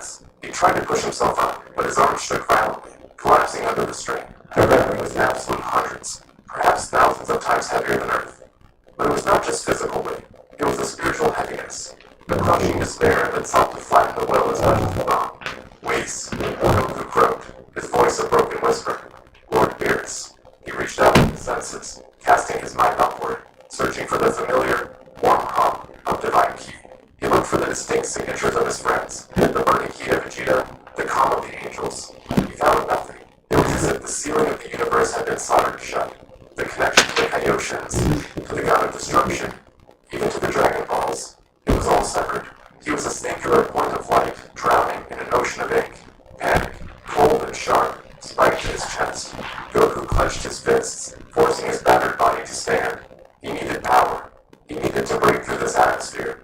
hands. He tried to push himself up, but his arms shook violently, collapsing under the strain. The gravity was in absolute hundreds, perhaps thousands of times heavier than Earth. But it was not just physical weight, it was a spiritual heaviness, the crushing despair that sought to flatten the will as much as the bone. Weights, Goku croaked, his voice a broken whisper. Lord Beerus. He reached out with his senses, casting his mind upward, searching for the familiar, warm hum of divine ki. He looked for the distinct signatures of his friends, the burning heat of Vegeta, the calm of the angels. He found nothing. It was as if the ceiling of the universe had been soldered shut. The connection to the Kaioshins, to the god of destruction, even to the Dragon Balls. It was all severed. He was a singular point of light, drowning in an ocean of ink. Panic, cold and sharp, spiked in his chest. Goku clenched his fists, forcing his battered body to stand. He needed power. He needed to break through this atmosphere.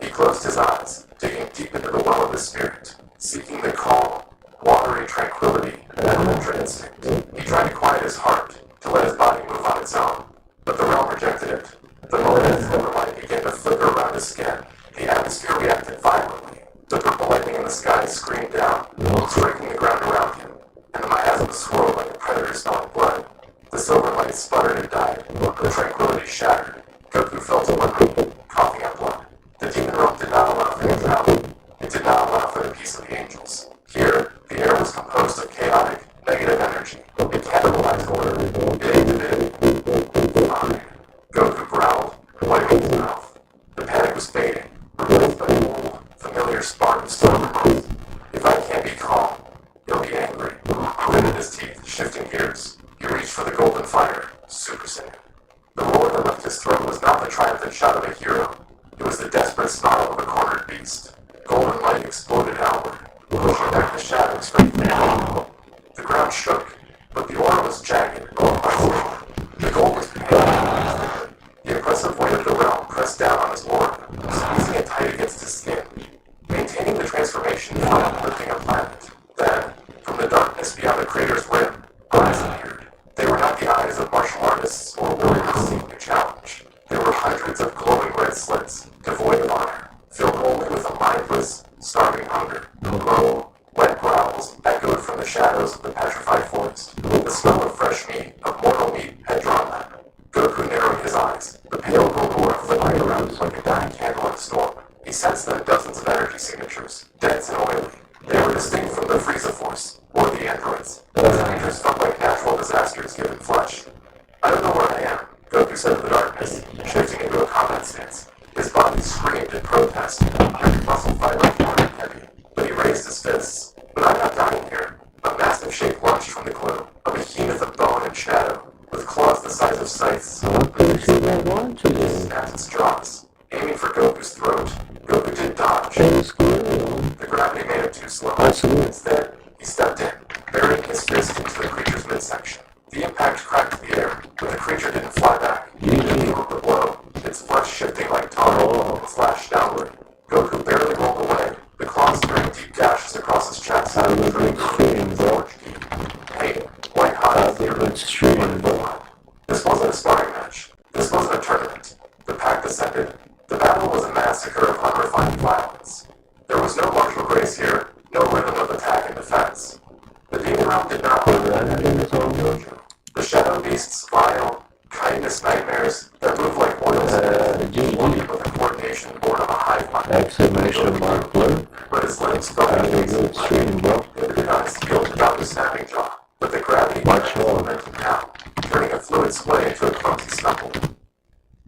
He closed his eyes, digging deep into the well of his spirit, seeking the calm, watery tranquility and elemental instinct. He tried to quiet his heart, to let his body move on its own, but the realm rejected it. The moment his silver light began to flicker around his skin, the atmosphere reacted violently. The purple lightning in the sky screamed down, striking the ground around him, and the miasma swirled like a predator smelling blood. The silver light sputtered and died, the tranquility shattered. Goku felt a wonder, coughing up blood. The demon realm did not allow for neutrality. It did not allow for the peace of the angels. Here, the air was composed of chaotic, negative energy. It cannibalized order. It ate fine. Goku growled, wiping his mouth. The panic was fading, replaced by an old, familiar spark of stubbornness. If I can't be calm, he'll be angry. Gritted his teeth, shifting gears. He reached for the golden fire, Super Saiyan. The roar that left his throat was not the triumphant shout of a hero. It was the desperate snarl of a cornered beast. Golden light exploded outward, pushing back the shadows from the ground. The ground shook, but the aura was jagged. The gold was pale. The oppressive weight of the realm pressed down on his orb, squeezing it tight against his skin, maintaining the transformation from lifting a planet. Then, from the darkness beyond the crater's rim, eyes appeared. They were not the eyes of martial artists or warriors seeking a challenge. They were hundreds of glowing red slits, devoid of honor, filled only with a mindless, starving hunger. Low, wet growls echoed from the shadows of the petrified forest. The smell of fresh meat, of mortal meat, had drawn them. Goku narrowed his eyes, the pale golden aura flickering around like a dying candle in a storm. He sensed them dozens of energy signatures, dense and oily. They were distinct from the Frieza Force, or the androids. The signatures felt like natural disasters given flesh. I don't know where I am, Goku said in the darkness, shifting into a combat stance. His body screamed in protest, every muscle vibrating hard and heavy. But he raised his fists. But I'm not dying here. A massive shape launched from the gloom, a behemoth of bone and shadow, with claws the size of scythes. It snapped its jaws, aiming for Goku's throat. Goku didn't dodge. The gravity made him too slow. Instead, he stepped in, burying his fist into the creature's midsection. The impact cracked the air, but the creature didn't fly back. It absorbed the blow, its flesh shifting like tar, and flashed downward. Goku barely rolled away, the claws tearing deep gashes across his chest, turning forged deep. Pain, white hot as the earth. This wasn't a sparring match. This wasn't a tournament. The pack descended. The battle was a massacre of unrefined violence. There was no martial grace here, no rhythm of attack and defense. The demon realm did not hold Gojo. The shadow beasts' vile, kindness nightmares that move like oils working with a coordination born of a hive mind. Exclamation mark blur. But his limbs felt it did not steal without the snapping jaw. But the gravity momentum down, turning a fluid splay into a clumsy stumble.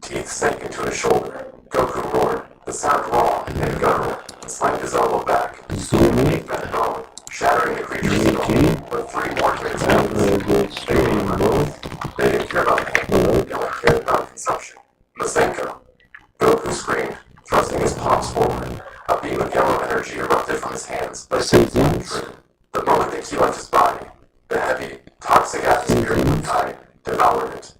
Teeth sank into his shoulder. Goku roared, the sound raw and guttural, and slammed his elbow back. Zooming bent bone, shattering the creature's skull, with three more to its hands. They didn't care about pain, they only cared about consumption. Masenko. Goku screamed, thrusting his palms forward. A beam of yellow energy erupted from his hands, but it didn't true. The moment that he left his body, the heavy, toxic atmosphere of the tide devoured it.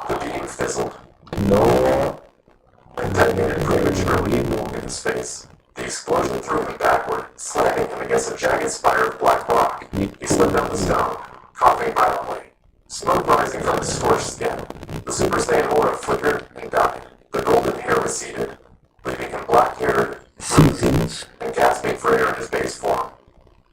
The beam fizzled. And detonated prematurely in his face. The explosion threw him backward, slamming him against a jagged spire of black rock. He slipped down the stone, coughing violently. Smoke rising from his scorched skin. The Super Saiyan aura flickered and died. The golden hair receded, leaving him black-haired, seasons. and gasping for air in his base form.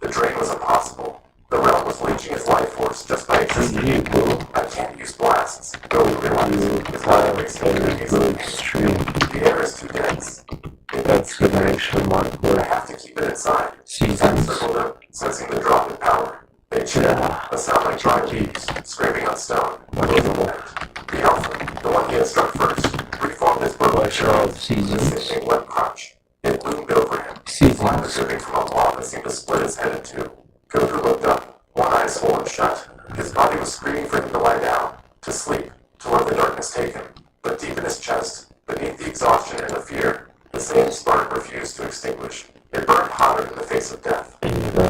The drain was impossible. The realm was leeching his life force just by existing. I can't use blasts. Goku realized his body wasting enemies of pain. Stream. The air is too dense. Exclamation mark I word. have to keep it inside. Time Seasons. circled up, sensing the drop in power. They chilled, a sound like dry leaves, scraping on stone. The Alpha, the one he had struck first, reformed his burrow Watch all seasons. singing wet crunch. It loomed over him. Fire was dripping from a claw that seemed to split his head in two. Goku looked up, one eye swollen shut. His body was screaming for him to lie down, to sleep, to let the darkness take him. But deep in his chest, beneath the exhaustion and the fear, the same spark refused to extinguish. It burned hotter than the face of death.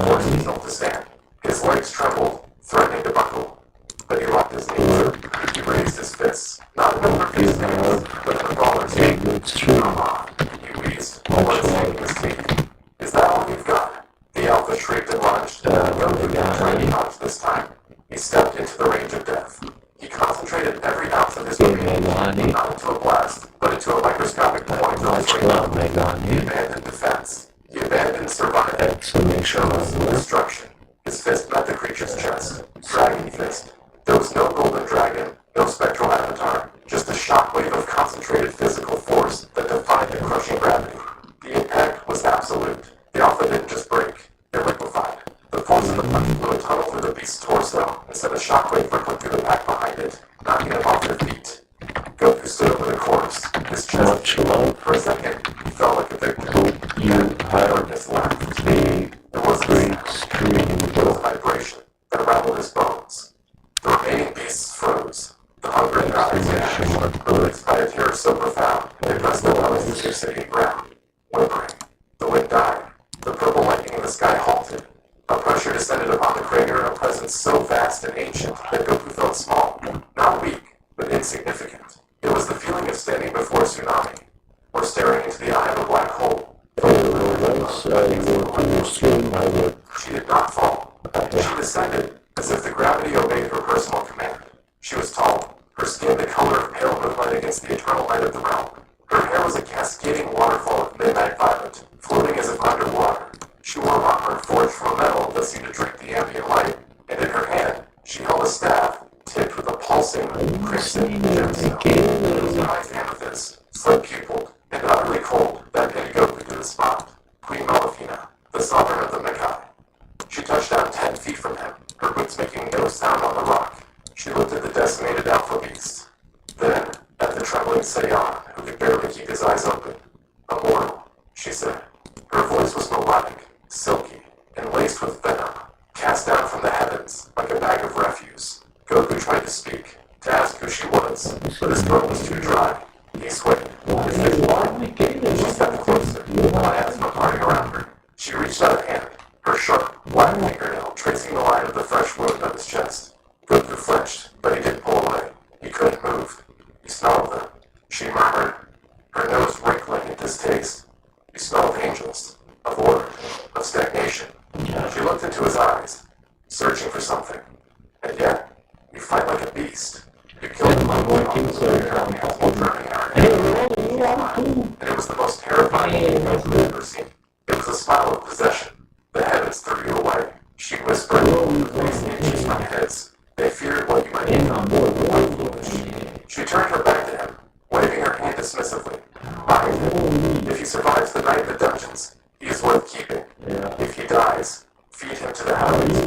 Forced himself to stand. His legs trembled, threatening to buckle. But he locked his knees. He raised his fists, not in the Morpheus hands, but in the brawler's hand. Come on, he wheezed, blood staining his teeth. Is that all you've got? The Alpha shrieked and lunged. Goku didn't try to dodge this time. He stepped into the range of death. He concentrated every ounce of his being, not into a blast, but into a microscopic point on his rainbow. He abandoned defense. He abandoned survival. Exclamation Chose destruction. His fist met the creature's chest. Dragon fist. There was no golden dragon, no spectral avatar, just a shockwave of concentrated physical force that defied the crushing gravity. The impact was absolute. The Alpha didn't just break, it liquefied. The force of the punch blew a tunnel through the beast's torso and sent a shockwave rippling through the pack behind it, knocking him off their feet. Goku stood over the corpse, his chest. Much love. For a second, he felt like a victim. Hope you have Darkness left. a There was a great stream. vibration that rattled his bones. The remaining beasts froze. The hunger in their eyes vanished. Bullets by a terror so profound, they pressed their bellies to the acidic ground. Whimpering. The wind died. The purple lightning in the sky halted. A pressure descended upon the crater in a presence so vast and ancient that Goku felt small, not weak, but insignificant. It was the feeling of standing before a tsunami, or staring into the eye of a black hole. She did not fall. She descended, as if the gravity obeyed her personal command. She was tall, her skin the color of pale moonlight against the eternal light of the realm. Her hair was a cascading waterfall of midnight violet, floating as if underwater. She wore armor forged from a metal that seemed to drink the ambient light, and in her hand she held a staff tipped with a pulsing crimson gemstone. Those eyes amethyst, slit-pupiled, and utterly cold, that pinned Goku to the spot. Queen Melifina, the sovereign of the Makai. She touched down 10 feet from him, her boots making no sound on the rock. She looked at the decimated Alpha Beast. Then, at the trembling Saiyan, who could barely keep his eyes open. Immortal, she said. Her voice was melodic, silky, and laced with venom, cast down from the heavens like a bag of refuse. Goku tried to speak, to ask who she was, but his throat was too dry. He swayed. His face blind. She stepped closer, my hands were parting around her. She reached out a hand, her sharp, black fingernail tracing the line of the fresh wound on his chest. Goku flinched, but he didn't pull away. He couldn't move. He smelled them. She murmured, her nose wrinkling in distaste. You smell of angels, of order, of stagnation. She looked into his eyes, searching for something. And yet, you fight like a beast. You killed my boy on the while drowning our hand. And it was the most terrifying thing I've ever seen. It was a smile of possession. The heavens threw you away. She whispered, placing inches from heads. They feared what you might do. She turned her back to him, waving her hand dismissively. Mind him. If he survives the night in the dungeons, he is worth keeping. If he dies, feed him to the hounds.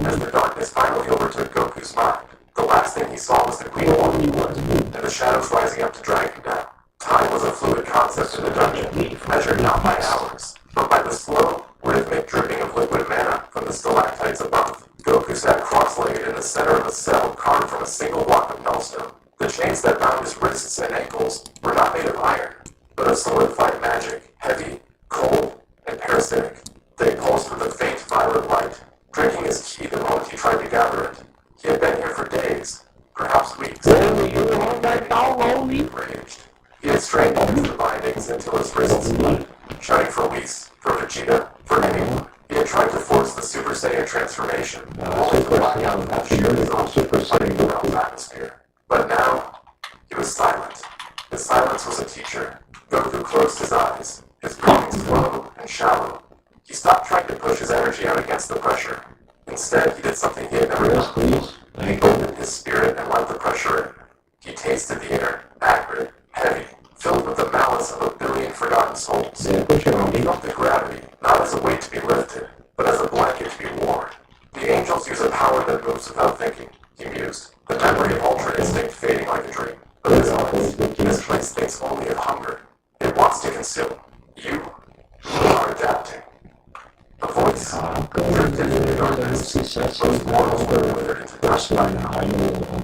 As the darkness finally overtook Goku's mind, the last thing he saw was the Queen walking wood, and the shadows rising up to drag him down. Time was a fluid concept in the dungeon, measured not by hours, but by the slow, rhythmic dripping of liquid mana from the stalactites above. Goku sat cross-legged in the center of a cell carved from a single block of hellstone. The chains that bound his wrists and ankles were not made of iron, but of solidified magic, heavy, cold, and parasitic. They pulsed with a faint violet light, drinking his ki the moment he tried to gather it. He had been here for days, perhaps weeks. He raged. He had strained against the bindings until his wrists bled, shouting for Whis, for Vegeta, for anyone. He had tried to force the Super Saiyan transformation, only to black out that sheer his own realm's atmosphere. But now, he was silent. His silence was a teacher. Goku closed his eyes, his breathing slow, stopped trying to push his energy out against the pressure. Instead, he did something he had never Yes, done. please. He Thank you. opened his spirit and let the pressure in. He tasted the air, acrid, heavy, filled with the malice of a billion forgotten souls. Yeah, push it on He me. felt the gravity, not as a weight to be lifted, but as a blanket to be worn. The angels use a power that moves without thinking, he mused, the memory of ultra instinct fading like a dream. But this place thinks only of hunger. It wants to consume. You are adapting. A voice drifted in the darkness. Most mortals were withered into dust by now.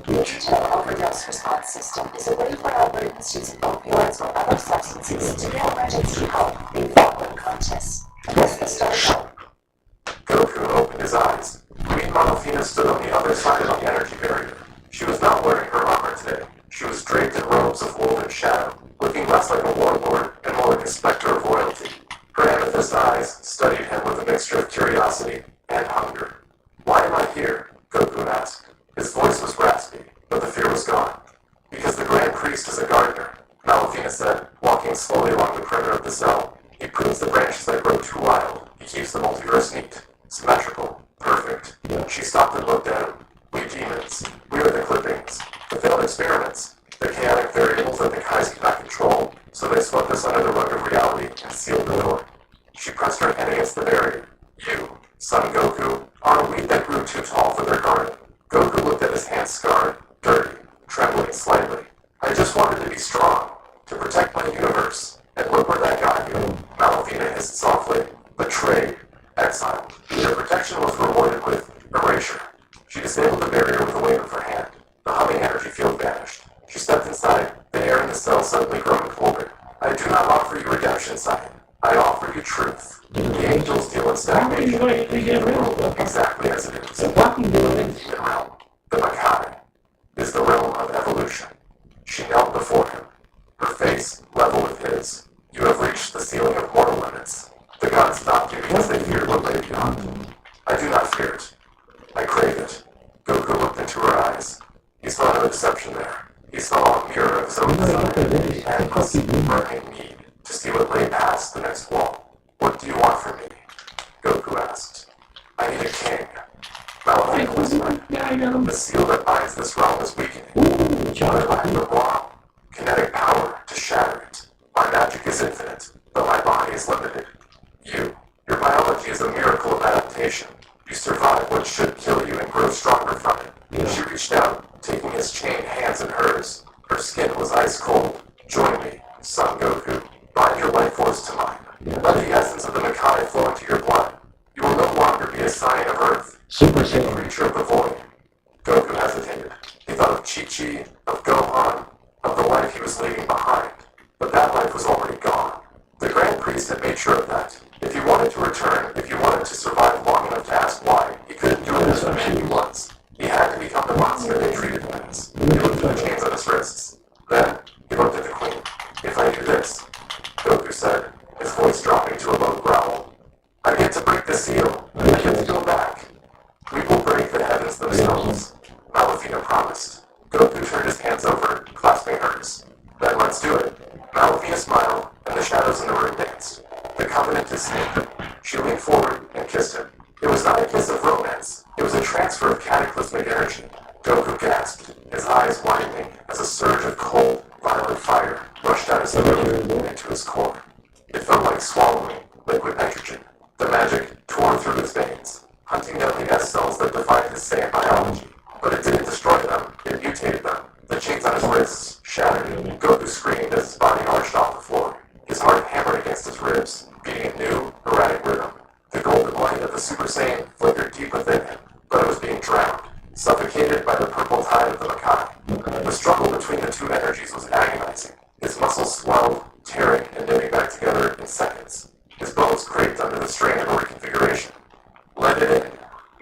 Digital overdose response system is a way for algorithms using opioids or other substances to get emergency help when you fall unconscious. Press the start button. Goku opened his eyes. Queen Monofina stood on the other side of the energy barrier. She was not wearing her armor today. She was draped in robes of woven shadow, looking less like a warlord and more like a specter of royalty. Her amethyst eyes studied him with a mixture of curiosity and hunger. Why am I here? Goku asked. His voice was raspy, but the fear was gone. Because the Grand Priest is a gardener, Malafina said, walking slowly along the perimeter of the cell. He prunes the branches that grow too wild. He keeps the multiverse neat, symmetrical, perfect. She stopped and looked at him. We demons. We are the clippings, the failed experiments, the chaotic variables that the Kais cannot control, so they swept us under the rug of reality and sealed the door. She pressed her hand against the barrier. You, son Goku, are a weed that grew too tall for their garden. Goku looked at his hands scarred, dirty, trembling slightly. I just wanted to be strong, to protect my universe. And look where that got you. Malafina hissed softly. Betrayed. Exiled. Your protection was rewarded with erasure. She disabled the barrier with a wave of her hand. The humming energy field vanished. She stepped inside, the air in the cell suddenly growing colder. I do not offer you redemption, Saiyan. I offer you truth. The angels deal in stagnation. Exactly as it is. The realm, the Makai, is the realm of evolution. She knelt before him, her face level with his. You have reached the ceiling of mortal limits. The gods stopped you because they feared what lay beyond. I do not fear it. I crave it. Goku looked into her eyes. He saw no deception there. He saw a mirror of his own desire, endless, burning need to see what lay past the next wall. What do you want from me? Goku asked. I need a king. Malafina whispered. The seal that binds this realm is weakening. But I have the raw, kinetic power to shatter it. My magic is infinite, but my body is limited. Your biology is a miracle of adaptation. You survive what should kill you and grow stronger from it. She reached out, taking his chained hands in hers. Her skin was ice cold. Join me, son Goku. Bind your life force to mine. Let the essence of the Makai flow into your blood. You will no longer be a scion of Earth. Super A Saiyan. creature of the void. Goku hesitated. He thought of Chi-Chi, of Gohan, of the life he was leaving behind. But that life was already gone. The Grand Priest had made sure of that. If he wanted to return, if he wanted to survive long enough to ask why, he couldn't do it as the man he was. He had to become the monster they treated him as. He looked at the chains on his wrists. Then, he looked at the Queen. If I do this, Goku said, his voice dropping to a low growl, I get to break the seal. I get to go back. We will break the heavens themselves. Malafina promised. Goku turned his hands over, clasping hers. Then let's do it. Malafina smiled, and the shadows in the room danced. The covenant is sealed. She leaned forward and kissed him. It was not a kiss of romance. It was a transfer of cataclysmic energy. Goku gasped, his eyes widening as a surge of cold, violent fire rushed out his throat and into his core. It felt like swallowing liquid nitrogen. The magic tore through his veins, hunting down the S cells that defied his Saiyan biology. But it didn't destroy them, it mutated them. The chains on his wrists shattered. Goku screamed as his body arched off the floor. His heart hammered against his ribs, beating a new, erratic rhythm. The golden light of the Super Saiyan flickered deep within him, but it was being drowned, suffocated by the purple tide of the Makai. The struggle between the two energies was agonizing. His muscles swelled, tearing and knitting back together in seconds. His bones craved under the strain of a reconfiguration. Let it in.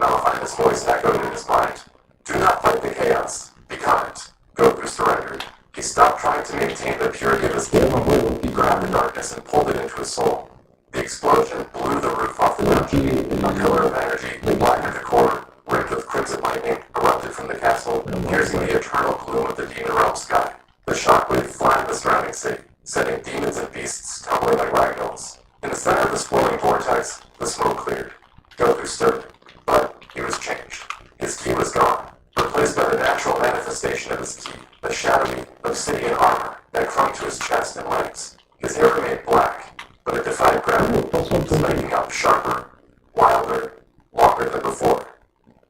Malafina's voice echoed in his mind. Do not fight the chaos. Become it. Goku surrendered. He stopped trying to maintain the purity of his kingdom. He grabbed the darkness and pulled it into his soul. The explosion blew the roof off the dungeon. A pillar of energy, black at the core, rimmed with crimson lightning, erupted from the castle, piercing the eternal gloom of the demon realm sky. The shockwave flattened the surrounding city, sending demons and beasts tumbling like ragdolls. In the center of the swirling vortex, the smoke cleared. cleared. Goku stood, but he was changed. His ki was gone, replaced by the natural manifestation of his ki, the shadowy, obsidian armor that clung to his chest and legs. His hair remained black, but it defied gravity, spiking up sharper, wilder, longer than before,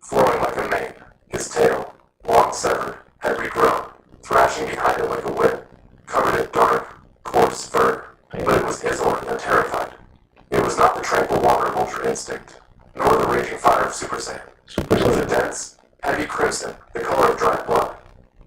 flowing like a mane. His tail, long severed, had regrown, thrashing behind it like a whip, covered in dark, coarse fur, but it was Izzor that terrified. It was not the tranquil water of Ultra Instinct, nor the raging fire of Super Saiyan. It was a dense, heavy crimson, the color of dried blood.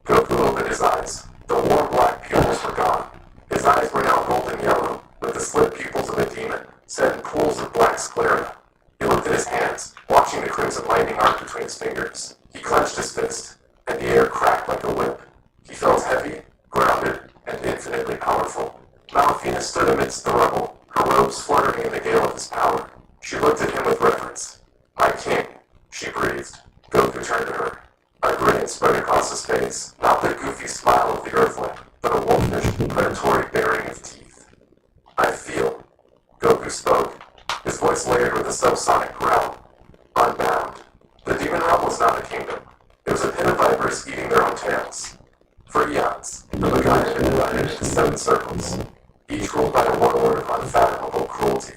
Goku opened his eyes. The warm black pupils were gone. His eyes were now golden yellow, with the slit pupils of a demon, set in pools of black sclera. He looked at his hands, watching the crimson lightning arc between his fingers. He clenched his fist, and the air cracked like a whip. He felt heavy, grounded, and infinitely powerful. Malafina stood amidst the rubble, her robes fluttering in the gale of his power. She looked at him with reverence. "My king," she breathed. Goku turned to her. A grin spread across his face, not the goofy smile of the Earthling, but a wolfish, predatory baring of teeth. "I feel," Goku spoke, his voice layered with a subsonic growl. "Unbound." The demon realm was not a kingdom. It was a pit of vipers eating their own tails. For eons, the Magai had been divided into 7 circles, each ruled by a warlord of unfathomable cruelty.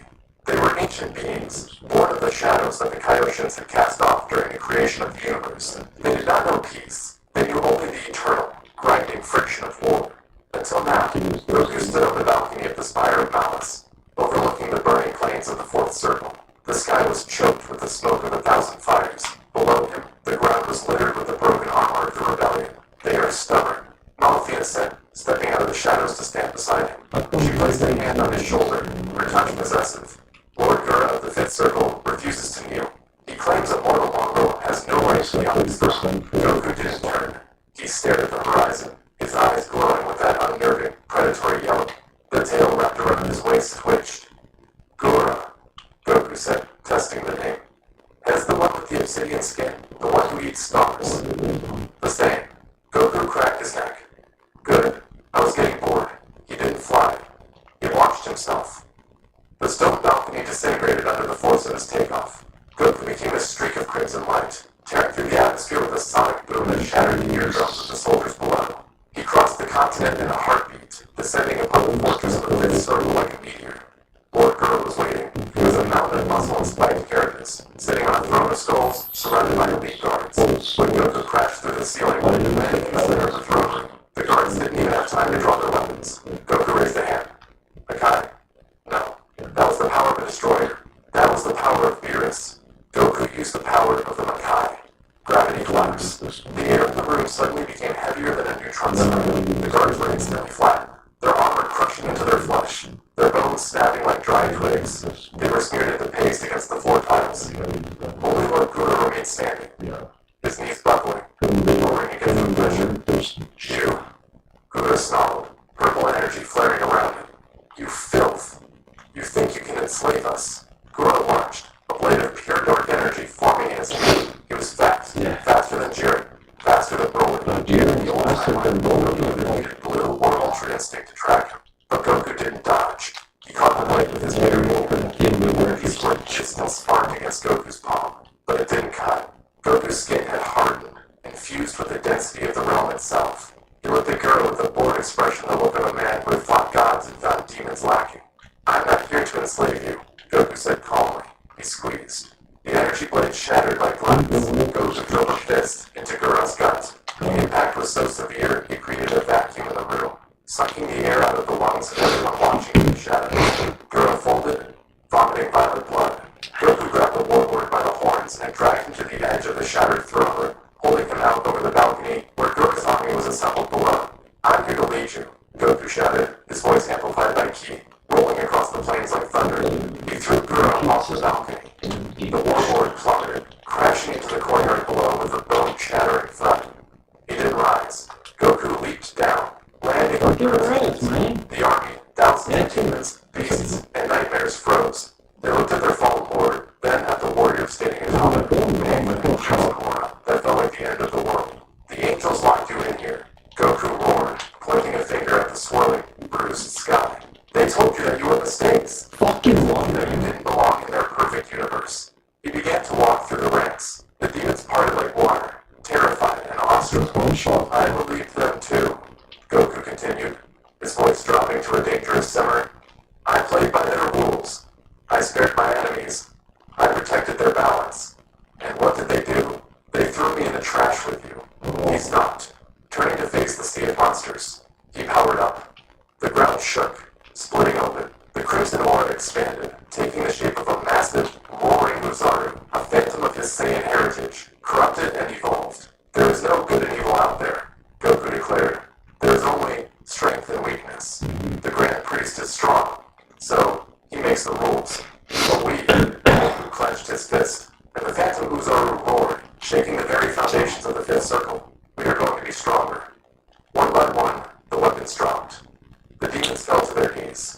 They were ancient beings, born of the shadows that the Kaioshins had cast off during the creation of the universe. They did not know peace. They knew only the eternal, grinding friction of war. Until now, Goku stood on the balcony of the Spire of Malice, overlooking the burning plains of the 4th Circle. The sky was choked with the smoke of 1,000 fires. Below him, the ground was littered with the broken armor of the rebellion. "They are stubborn," Malafina said, stepping out of the shadows to stand beside him. She placed a hand on his shoulder, her touch possessive. "Lord Gura of the 5th Circle refuses to kneel. He claims that mortal Mongo has no right beyond his throne." Goku didn't turn. He stared at the horizon, his eyes glowing with that unnerving, predatory yellow. The tail wrapped around his waist twitched. "Gura," Goku said, testing the name. "Has the one with the obsidian skin, the one who eats stars?" "The same." Goku cracked his neck. "Good. I was getting bored. He didn't fly. He launched himself." The stone balcony disintegrated under the force of his takeoff. Goku became a streak of crimson light, tearing through the atmosphere with a sonic boom that shattered the eardrums of the soldiers below. He crossed the continent in a heartbeat, descending upon the fortress of the 5th Circle like a meteor. Lord Gura was waiting. He was a mountain of muscle and spiked carapace, sitting on a throne of skulls, surrounded by elite guards. When Goku crashed through the ceiling, landing in the center of the throne room, the guards didn't even have time to draw their weapons. Goku raised a hand. "Makai." "No. That was the power of a destroyer. That was the power of Beerus." Goku used the power of the Makai. Gravity collapsed. The air in the room suddenly became heavier than a neutron star. The guards were instantly flattened, their armor crushing into their flesh, their bones snapping like dry twigs. They were smeared into paste against the floor tiles. Only Lord Gura remained standing, his knees buckling, lowering against the pressure. "You," Gura snarled, purple energy flaring around him. "You filth. You think you can enslave us?" Gura lunged, a blade of pure dark energy forming in his hand. He was fast, faster than Jiren, faster than Broly. The old timeline Goku needed blue or Ultra Instinct to track him. But Goku didn't dodge. He caught the blade with his bare hand. His blade still sparked against Goku's palm, but it didn't cut. Goku's skin had hardened, infused with the density of the realm itself. He looked at Gura with a bored expression, the look of a man who had fought gods and found demons lacking. "I'm not here to enslave you," Goku said calmly. He squeezed. The energy blade shattered like glass. Goku drove a fist into Gura's gut. The impact was so severe, it created a vacuum in the room, sucking the air out of the lungs of everyone watching in the shadows. Gura folded, vomiting violet blood. Goku grabbed the warlord by the horns and dragged him to the edge of the shattered throne room, holding him out over the balcony where Gura's army was assembled below. "I'm here to lead you," Goku shouted, his voice amplified by ki, rolling across the plains like thunder. He threw Gura off the balcony. The warlord plummeted, crashing into the courtyard below with a bone-shattering thud. He didn't rise. Goku leaped down, landing on Gura's feet. The army, thousands of demons, beasts, and nightmares froze. They looked at their fallen lord, then at the warrior standing atop it, Gura, that felt like the end of the world. "The angels locked you in here," Goku roared, pointing a finger at the swirling, bruised sky. "They told you that you were mistakes. Fucking That you didn't belong in their perfect universe. He began to walk through the ranks. The demons parted like water, terrified and awestruck. I believed them too, Goku continued, his voice dropping to a dangerous simmer. I played by their rules. I spared my enemies. I protected their balance. And what did they do? They threw me in the trash with you. He stopped, turning to face the sea of monsters. He powered up. The ground shook, splitting open. The crimson aura expanded, taking the shape of a massive, roaring Muzaru, a phantom of his Saiyan heritage, corrupted and evolved. There is no good and evil out there, Goku declared. There is only strength and weakness. The Grand Priest is strong, so he makes the rules. But we, Goku clenched his fist, and the phantom Muzaru roared, shaking the very foundations of the fifth circle. We are going to be stronger. One by one, the weapons dropped. The demons fell to their knees.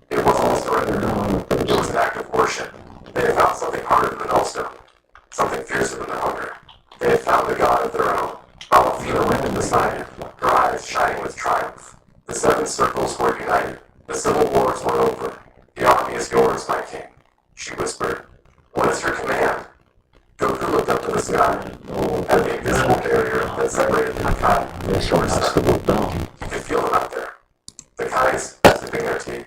It wasn't a surrender. It was an act of worship. They had found something harder than the Nullstone, something fiercer than their hunger. They had found a god of their own. Alafina landed beside him, her eyes shining with triumph. The seven circles were united. The civil wars were over. The army is yours, my king, she whispered. What is your command? Goku looked up to the sky, at the invisible barrier that separated the Kai from the shore side. He could feel them out there. The Kais sipping their tea.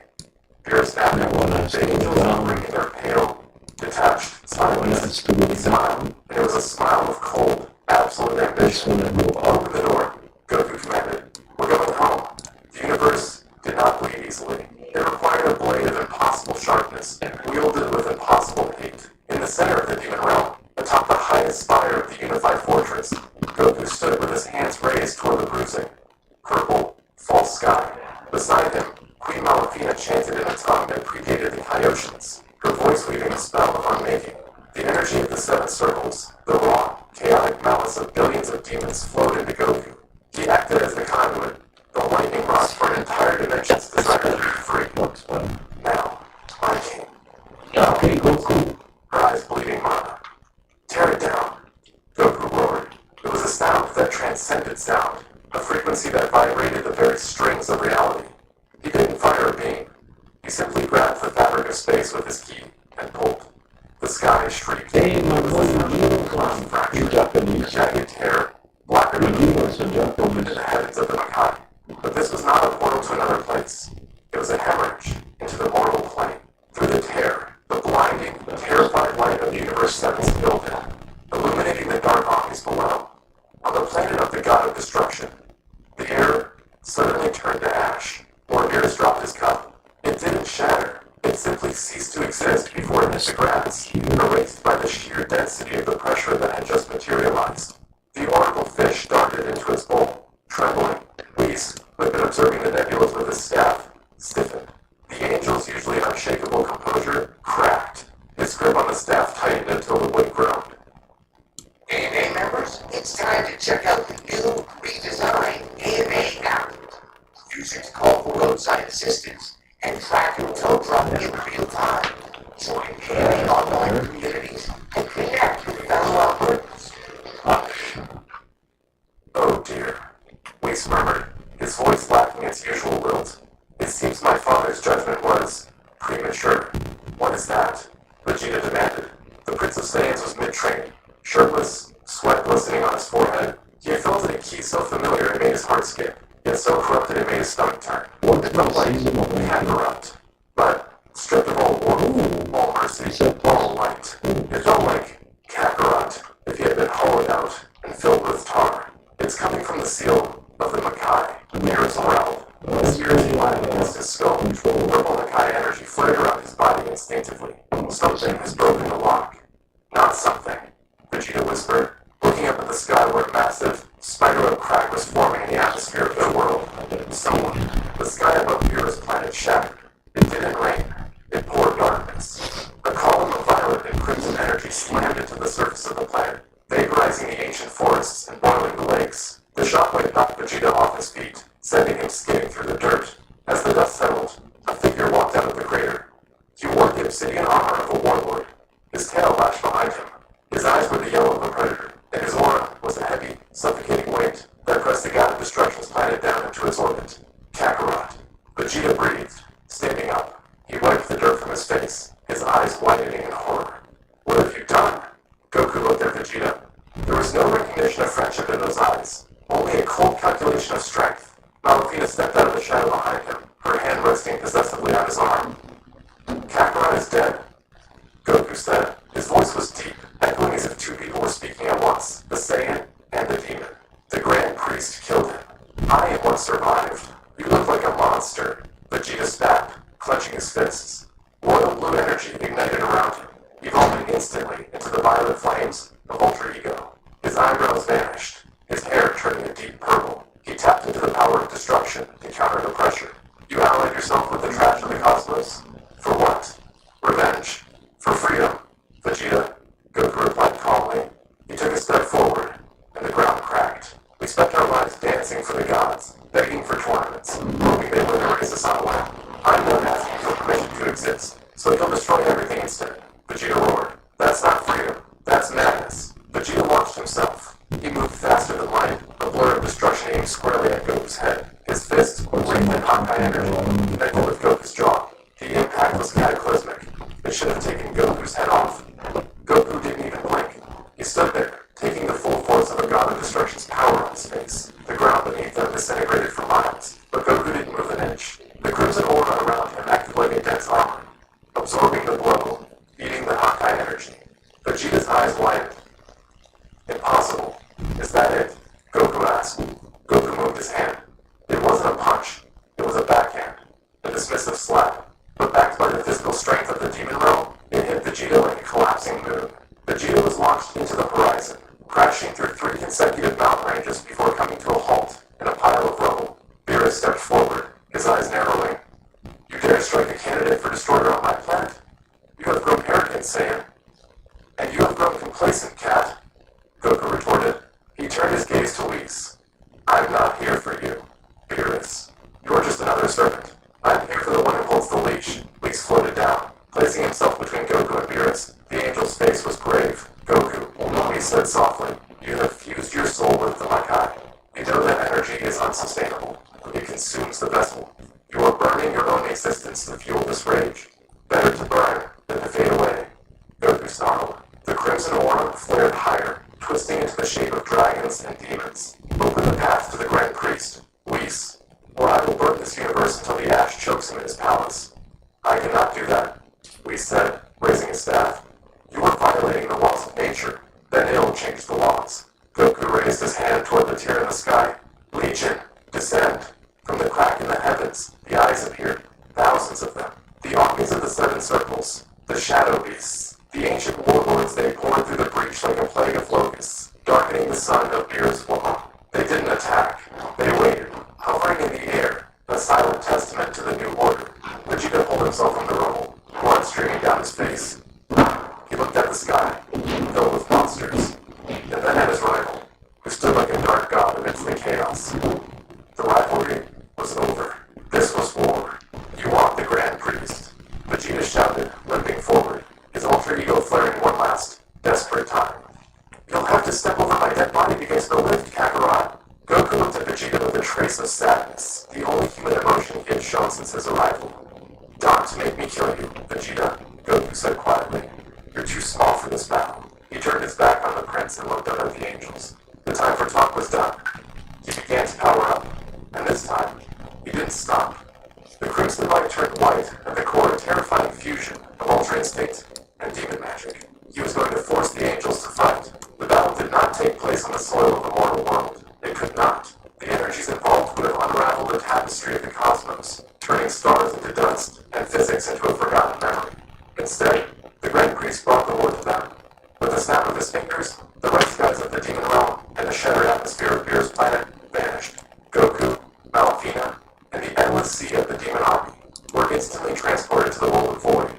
Pure snapping, the angels hovering in their pale, detached silence. He smiled, and it was a smile of cold, absolute ambition. Open the door, Goku commanded. We're going home. The universe did not bleed easily. It required a blade of impossible sharpness, wielded with impossible hate. In the center of the demon realm, atop the highest spire of the unified fortress, Goku stood with his hands raised toward the bruising, purple, false sky. Beside him, Queen Malafina chanted in a tongue that predated the Kaioshians, her voice weaving a spell of unmaking. The energy of the seven circles, the raw, chaotic malice of billions of demons flowed into Goku. He acted as the conduit, the lightning rod for an entire dimension's desire to be free. Now, my king. Okay, Goku. Her eyes bleeding mana. Tear it down, Goku roared. It was a sound that transcended sound, a frequency that vibrated the very strings of reality. He didn't fire a beam. He simply grabbed the fabric of space with his key and pulled. The sky shrieked. Hey, my It was boy, the sound of a glass you fracture. Japanese. A jagged tear, blacker than the You are opened into the heavens of the Makai. But this was not a portal to another place. It was a hemorrhage into the mortal plane. Through the tear, the blinding, terrified light of Universe 7 spilled in, illuminating the dark armies below. On the planet of the god of destruction, the air suddenly turned to ash. Morbius dropped his cup. It didn't shatter. It simply ceased to exist before it hit the grass, erased by the sheer density of the pressure that had just materialized. The oracle fish darted into its bowl, trembling. Whis, who had been observing the nebulas with his staff, stiffened. The angel's usually unshakable composure cracked. His grip on the staff tightened until the wood groaned. AMA members, it's time to check out the new, redesigned AMA app. Use it to call for roadside assistance and track your tow truck in real time. Join AMA online communities and connect with fellow Albertans. Oh dear, Whis murmured, his voice lacking its usual lilt. It seems my father's judgment was premature. What is that? Vegeta demanded. The Prince of Saiyans was mid-train, shirtless, sweat glistening on his forehead. He had felt a key so familiar it made his heart skip, yet so corrupted it made his stomach turn. It felt like he had corrupt, but stripped of all warmth, all mercy, all light. It felt like Kakarot if he had been hollowed out and filled with tar. It's coming from the seal of the Makai, nearest realm. His ears aligned against his skull. Purple Makai energy flared around his body instinctively. Something has broken the lock. Not something, Vegeta whispered, looking up at the sky where a massive, spider-web crack was forming in the atmosphere of their world. Someone, the sky above Beerus' planet shattered. It didn't rain. It poured darkness. A column of violet and crimson energy slammed into the surface of the planet, vaporizing the ancient forests and boiling the lakes. The shockwave knocked Vegeta off his feet, sending him skidding through the dirt. As the dust settled, a figure walked out of the crater. He wore the obsidian armor of a warlord. His tail lashed behind him. His eyes were the yellow of a predator, and his aura was a heavy, suffocating weight that pressed the god of destruction's planet down into its orbit. Kakarot. Vegeta breathed, standing up. He wiped the dirt from his face, his eyes widening in horror. What have you done? Vegeta. There was no recognition of friendship in those eyes, only a cold calculation of strength. Malafina stepped out of the shadow behind him, her hand resting possessively on his arm. Kakarot is dead, Goku said. His voice was deep, echoing as if two people were speaking at once, the Saiyan and the demon. The Grand Priest killed him. I am what survived. You look like a monster, Vegeta spat, clenching his fists. Royal blue energy ignited around him, evolving instantly into the violet flames of Ultra Ego. His eyebrows vanished, his hair turning a deep purple. He tapped into the power of destruction to counter the pressure. You allied yourself with the trash of the cosmos. For what? Revenge. For freedom. Vegeta, Goku replied calmly. He took a step forward, and the ground cracked. We spent our lives dancing for the gods, begging for tournaments, hoping they would erase us on a whim. I'm not asking for permission to exist, so you'll destroy everything instead. Vegeta roared. That's not freedom. That's madness. Vegeta launched himself. He moved faster than light, a blur of destruction aimed squarely at Goku's head. His fist waved in Hawkeye energy, connected with Goku's jaw. The impact was cataclysmic. It should have taken Goku's head off. Goku didn't even blink. He stood there, taking the full force of a god of destruction's power on his face. The ground beneath them disintegrated for miles, but Goku didn't move an inch. The crimson aura around him acted like a dense armor, absorbing the blow, eating the Hawkeye energy. Vegeta's eyes widened. Impossible. Is that it? Goku asked. Goku moved his hand. It wasn't a punch. It was a backhand. A dismissive slap. But backed by the physical strength of the demon realm, it hit Vegeta like a collapsing moon. Vegeta was launched into the horizon, crashing through 3 consecutive mountain ranges before coming to a halt in a pile of rubble. Beerus stepped forward, his eyes narrowing. You dare strike a candidate for destroyer on my planet? You have grown arrogant, Saiyan. And you have grown complacent, Cat. Goku retorted. He turned his gaze to Whis. I'm not here for you, Beerus. You're just another servant. I'm here for the one who holds the leash. Whis floated down, placing himself between Goku and Beerus. The angel's face was grave. Goku, Whis said softly, you have fused your soul with the Makai. You know that energy is unsustainable. It consumes the vessel. You are burning your own existence to fuel this rage. Better to burn than to fade away. Goku snarled. The crimson aura flared higher, twisting into the shape of dragons and demons. Open the path to the Grand Priest, Whis, or I will burn this universe until the ash chokes him in his palace. I cannot do that, Whis said, raising his staff. You are violating the laws of nature. Then it will change the laws. Goku raised his hand toward the tear in the sky. Legion, descend. From the crack in the heavens, the eyes appeared, thousands of them. The armies of the 7 circles, the shadow beasts, the ancient warlords, they poured through the breach like a plague of locusts, darkening the sun of Beerus' womb. They didn't attack. They waited, hovering in the air, a silent testament to the new order. Vegeta pulled himself from the rubble, blood streaming down his face. He looked at the sky, filled with monsters, and then at his rival, who stood like a dark god amidst the chaos. The rivalry was over. This was war. You are the Grand Priest. Vegeta shouted, limping forward, his alter ego flaring one last, desperate time. You'll have to step over my dead body against the lift, Kakarot. Goku looked at Vegeta with a trace of sadness, the only human emotion he had shown since his arrival. Don't make me kill you, Vegeta, Goku said quietly. You're too small for this battle. He turned his back on the prince and looked up at the angels. The time for talk was done. He began to power up, and this time, he didn't stop. The crimson light turned white at the core, a terrifying fusion of Ultra Instinct and demon magic. He was going to force the angels to fight. The battle did not take place on the soil of the mortal world. It could not. The energies involved would have unraveled the tapestry of the cosmos, turning stars into dust and physics into a forgotten memory. Instead, the Grand Priest brought the war to them. With a snap of his fingers, the red skies of the demon realm and the shattered atmosphere of Beerus' planet vanished. Goku, Malafina, and the endless sea of the demon army were instantly transported to the world of void,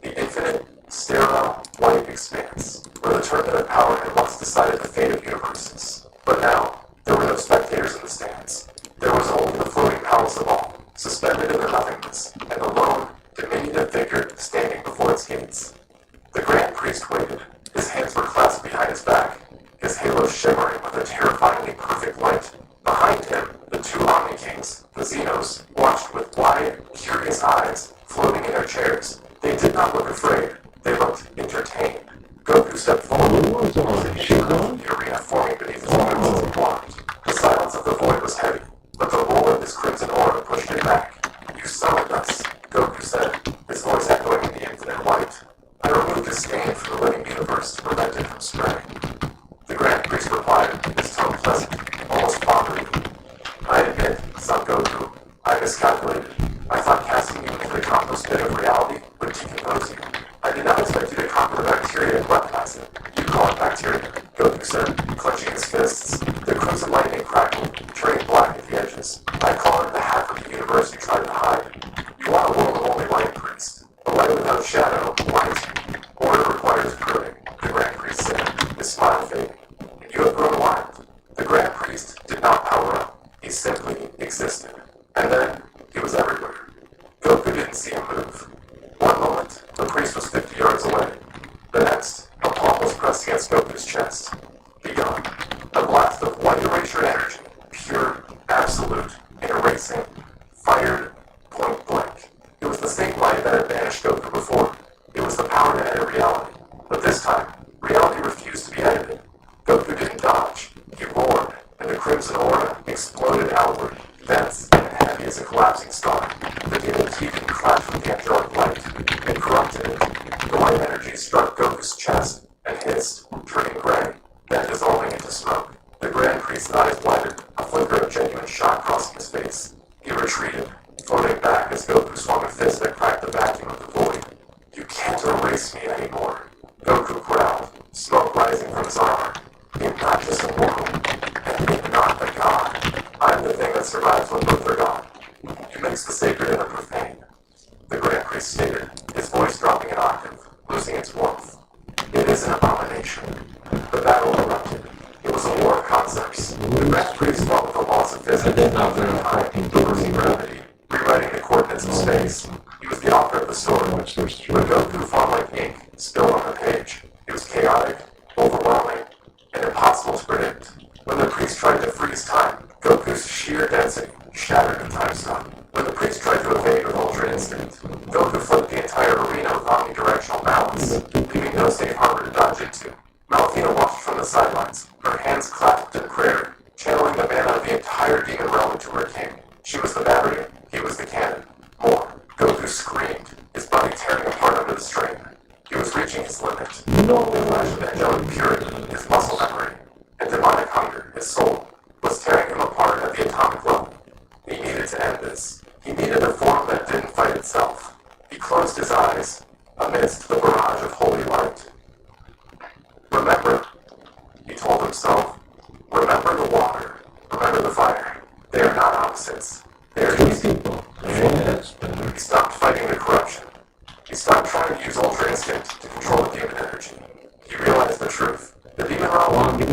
the infinite, sterile, white expanse, where the tournament of power had once decided the fate of universes. But now, there were no spectators in the stands. There was only the floating palace of all, suspended in the nothingness, and the lone, diminutive figure standing before its gates. The Grand Priest waited. His hands were clasped behind his back, his halo shimmering with a terrifyingly perfect light. Behind him, the 2 Omni Kings, the Xenos, watched with wide, curious eyes, floating in their chairs. They did not look afraid. They looked entertained. Goku stepped forward, The arena forming beneath his wings was blocked. The silence of the void was heavy, but the roar of his crimson aura pushed it back. You summoned us, Goku said, his voice echoing in the infinite light. I removed the stain from the living universe to prevent it from spreading. The Grand Priest replied, his tone pleasant, almost fatherly. I admit, son Goku, I miscalculated. I thought casting you into the compost pit of reality would decompose you. I did not expect you to conquer the bacteria and leplasm. You call it bacteria, Goku said, clenching his fists. The crimson lightning crackled, turning black at the edges. I call it the half of the universe you tried to hide. You want a world of only light, Priest. A light without shadow, light. Order requires pruning, the Grand Priest said, his smile fading. And you have grown wild. The Grand Priest did not power up. He simply existed. And then, he was everywhere. Goku didn't see him move. One moment, the priest was 50 yards away. The next, a palm was pressed against Goku's chest. Be gone. A blast of white erasure energy, pure, absolute, and erasing, fired point blank. It was the same light that had banished Goku before. It was the power to edit reality. But this time, reality refused to be edited. Goku didn't dodge. He roared, and the crimson aura exploded outward, dense and heavy as a collapsing star. The demon teeth clashed with the angelic light. It corrupted it. The light energy struck Goku's chest and hissed, turning gray, then dissolving into smoke. The Grand Priest's eyes widened, a flicker of genuine shock crossing his face. He retreated, floating back as Goku swung a fist that cracked the vacuum of the void. You can't erase me anymore, Goku growled, smoke rising from his armor. I'm not just a mortal, and I'm not a god. I'm the thing that survives when both are gone. You mix the sacred and the profane, the Grand Priest stated, his voice dropping an octave, losing its warmth. It is an abomination. The battle erupted. It was a war of concepts. The Grand Priest fought with the laws of physics, reversing gravity, rewriting the coordinates of space. He was the author of the story. But Goku fought like ink, spilled on the page. It was chaotic, overwhelming, and impossible to predict. When the priest tried to freeze time, Goku's sheer density shattered the time stone. When the priest tried to evade with Ultra Instinct, Goku flipped the entire arena with omnidirectional balance, leaving no safe harbor to dodge into. Malphina watched from the sidelines, her hands clasped in prayer, channeling the mana of the entire demon realm into her king. She was the battery, he was the cannon. More, Goku screamed, his body tearing apart under the strain. He was reaching his limit. The flash of angelic purity, his muscle memory, and demonic hunger, his soul, was tearing him apart at the atomic level. He needed to end this. He needed a form that didn't fight itself. He closed his eyes amidst the barrage of holy light. Remember, he told himself, remember the water, remember the fire. They are not opposites. They are easy. He stopped fighting the corruption. He stopped trying to use Ultra Instinct to control the demon energy. He realized the truth. The demon realm it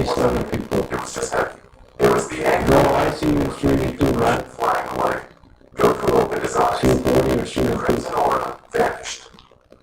was just heavy. It was the anger. Flying away. Goku opened his eyes. The crimson aura vanished.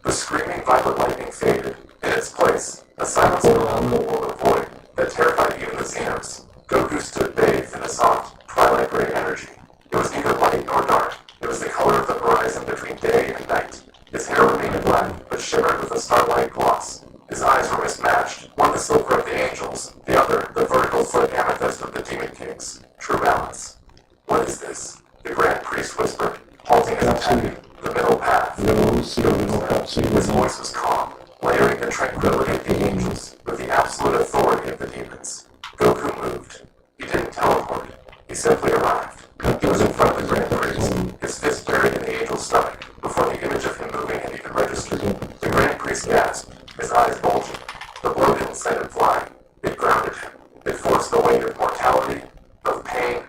The screaming violet lightning faded. In its place, a silence around the world of void that terrified even the Xenos. Goku stood bathed in a soft, twilight gray energy. It was neither light nor dark. It was the color of the horizon between day and night. His hair remained black, but shimmered with a starlight gloss. His eyes were mismatched, one the silver of the angels, the other the vertical foot amethyst of the demon kings. True balance. What is this? The Grand Priest whispered, halting his attack. The middle path. His voice was calm, layering the tranquility of the angels with the absolute authority of the demons. Goku moved. He didn't teleport. He simply arrived. He was in front of the Grand Priest, his fist buried in the angel's stomach, before the image of him moving had even registered. The Grand Priest gasped, his eyes bulging. The blow didn't send him flying. It grounded him. It forced the weight of mortality, of pain,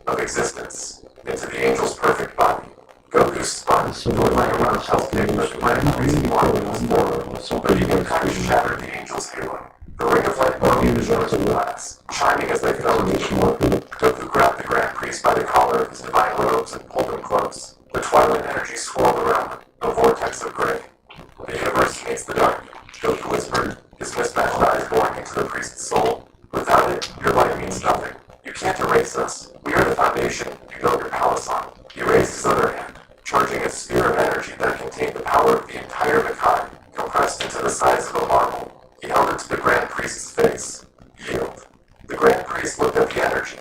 of existence, into the angel's perfect body. Goku spun, going like a round shell kick that the Grand Priest wanted was forward, but even kind of shattered the angel's halo. The ring of light broke into shards of glass, chiming as they fell into the floor. Goku grabbed the Grand Priest by the collar of his divine robes and pulled him close. The twilight energy swirled around them, a vortex of gray. The universe hates the dark, Goku whispered, his mismatched eyes boring into the priest's soul. Without it, your light means nothing. You can't erase us. We are the foundation you built your palace on. He raised his other hand, charging a sphere of energy that contained the power of the entire Makai, compressed into the size of a marble. He held it to the Grand Priest. Priest's face. Yield. The Grand Priest looked at the energy.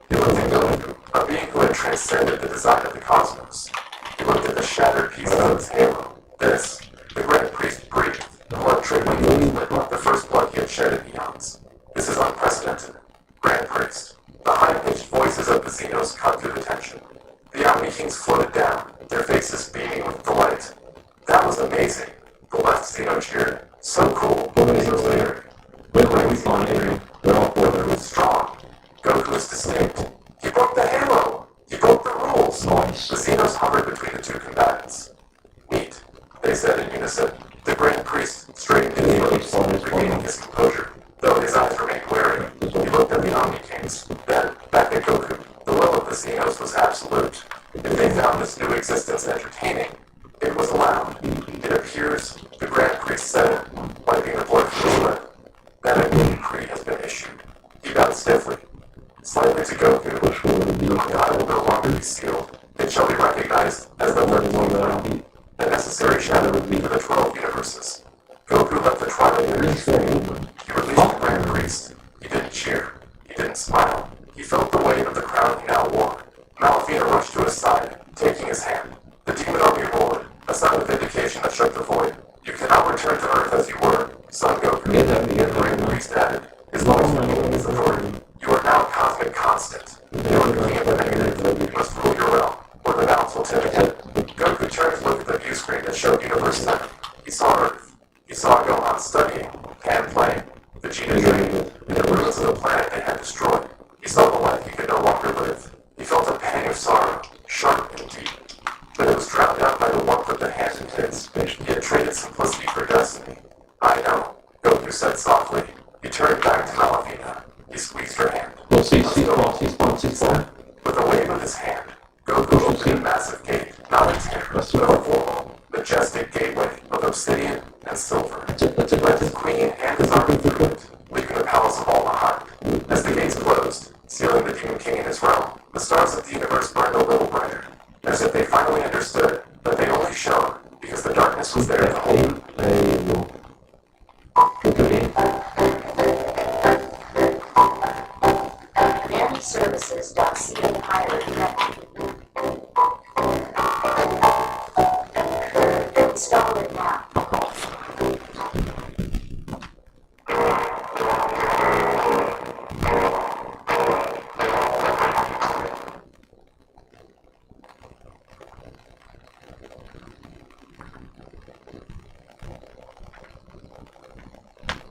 He looked at Goku, a being who had transcended the design of the cosmos. He looked at the shattered pieces of his halo. This, the Grand Priest breathed, blood trickling from his lip, the first blood he had shed in eons. This is unprecedented. Grand Priest. The high-pitched voices of the Xenos cut through the tension. The Omni Kings floated down, their faces beaming with delight. That was amazing. The left Xeno cheered. So cool. He was there. Wait, we spawn here. They're all four. Goku was strong. Goku was distinct. He broke the halo. He broke the rules. Nice. The Xenos hovered between the two combatants. Neat, they said in unison. The Grand Priest straightened his legs, regaining his composure, though his eyes remained wary. He looked at the Omni Kings, then back at Goku. The will of the Xenos was absolute. If they found this new existence entertaining, it was allowed. It appears, the Grand Priest said, wiping the blood from his lip, that a new decree has been issued. He bowed stiffly. Slightly to Goku, the Mangai will no longer be sealed. It shall be recognized as the 13th realm, the necessary shadow for the 12 universes. Goku let the twilight energy fade. He released the Grand Priest. He didn't cheer. He didn't smile. He felt the weight of the crown he now wore. Malafina rushed to his side, taking his hand. The demon army roared, a sound of vindication that shook the void. You cannot return to Earth as you were, son Goku. The Grand Priest added, his voice revealing his authority. You are now cosmic constant. You are the king of the negative. You must rule your realm, or the balance will tip. Goku turned to look at the view screen that showed Universe 7. He saw Earth. He saw Gohan studying, Pan playing, Vegeta dreaming, and the ruins of the planet they had destroyed. He saw the life he could no longer live. He felt a pang of sorrow, sharp and deep. But it was drowned out by the warmth of the hand and his. He had traded simplicity for destiny. I know, Goku said softly. He turned back to Malafina. He squeezed her hand. Well, see, spawn. With a wave of his hand, Goku opened a massive gate, not a tear, but a full, majestic gateway of obsidian and silver. Let his queen and his army through it, leaving the palace of all behind. As the gates closed, sealing the Demon King in his realm, the stars of the universe burned a little brighter, as if they finally understood that they only shone because the darkness was there to hold them. Services.ca Pirate Net. Install it now.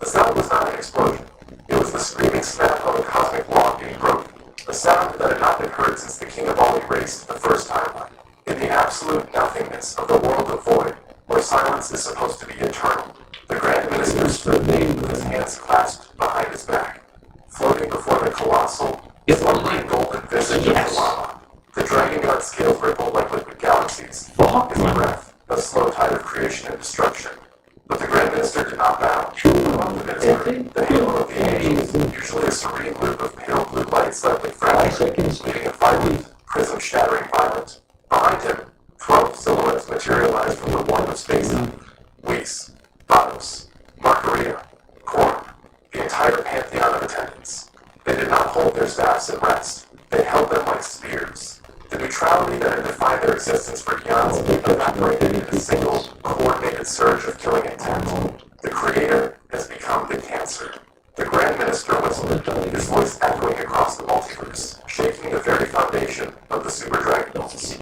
The sound was not an explosion. It was the screaming snap of a cosmic law being broken. A sound that had not been heard since the King of all erased the first timeline. In the absolute nothingness of the world of void, where silence is supposed to be eternal, the Grand Minister stood with his hands clasped behind his back, floating before the colossal, slumbering golden visage of the lava. The dragon god scales rippled like liquid galaxies. His breath, a slow tide of creation and destruction. But the Grand Minister did not bow. Above the minister, the halo of the angels, usually a serene loop of pale blue light slightly fractured, leaving a violent, prism-shattering violet. Behind him, 12 silhouettes materialized from the void of space. Whis, Vados, Margarita, Korn, the entire pantheon of attendants. They did not hold their staffs in rest. They held them like spears. The neutrality that had defined their existence for eons evaporated in a single, coordinated surge of killing intent. The Creator has become the cancer. The Grand Minister whistled, his voice echoing across the multiverse, shaking the very foundation of the Super Dragon Balls.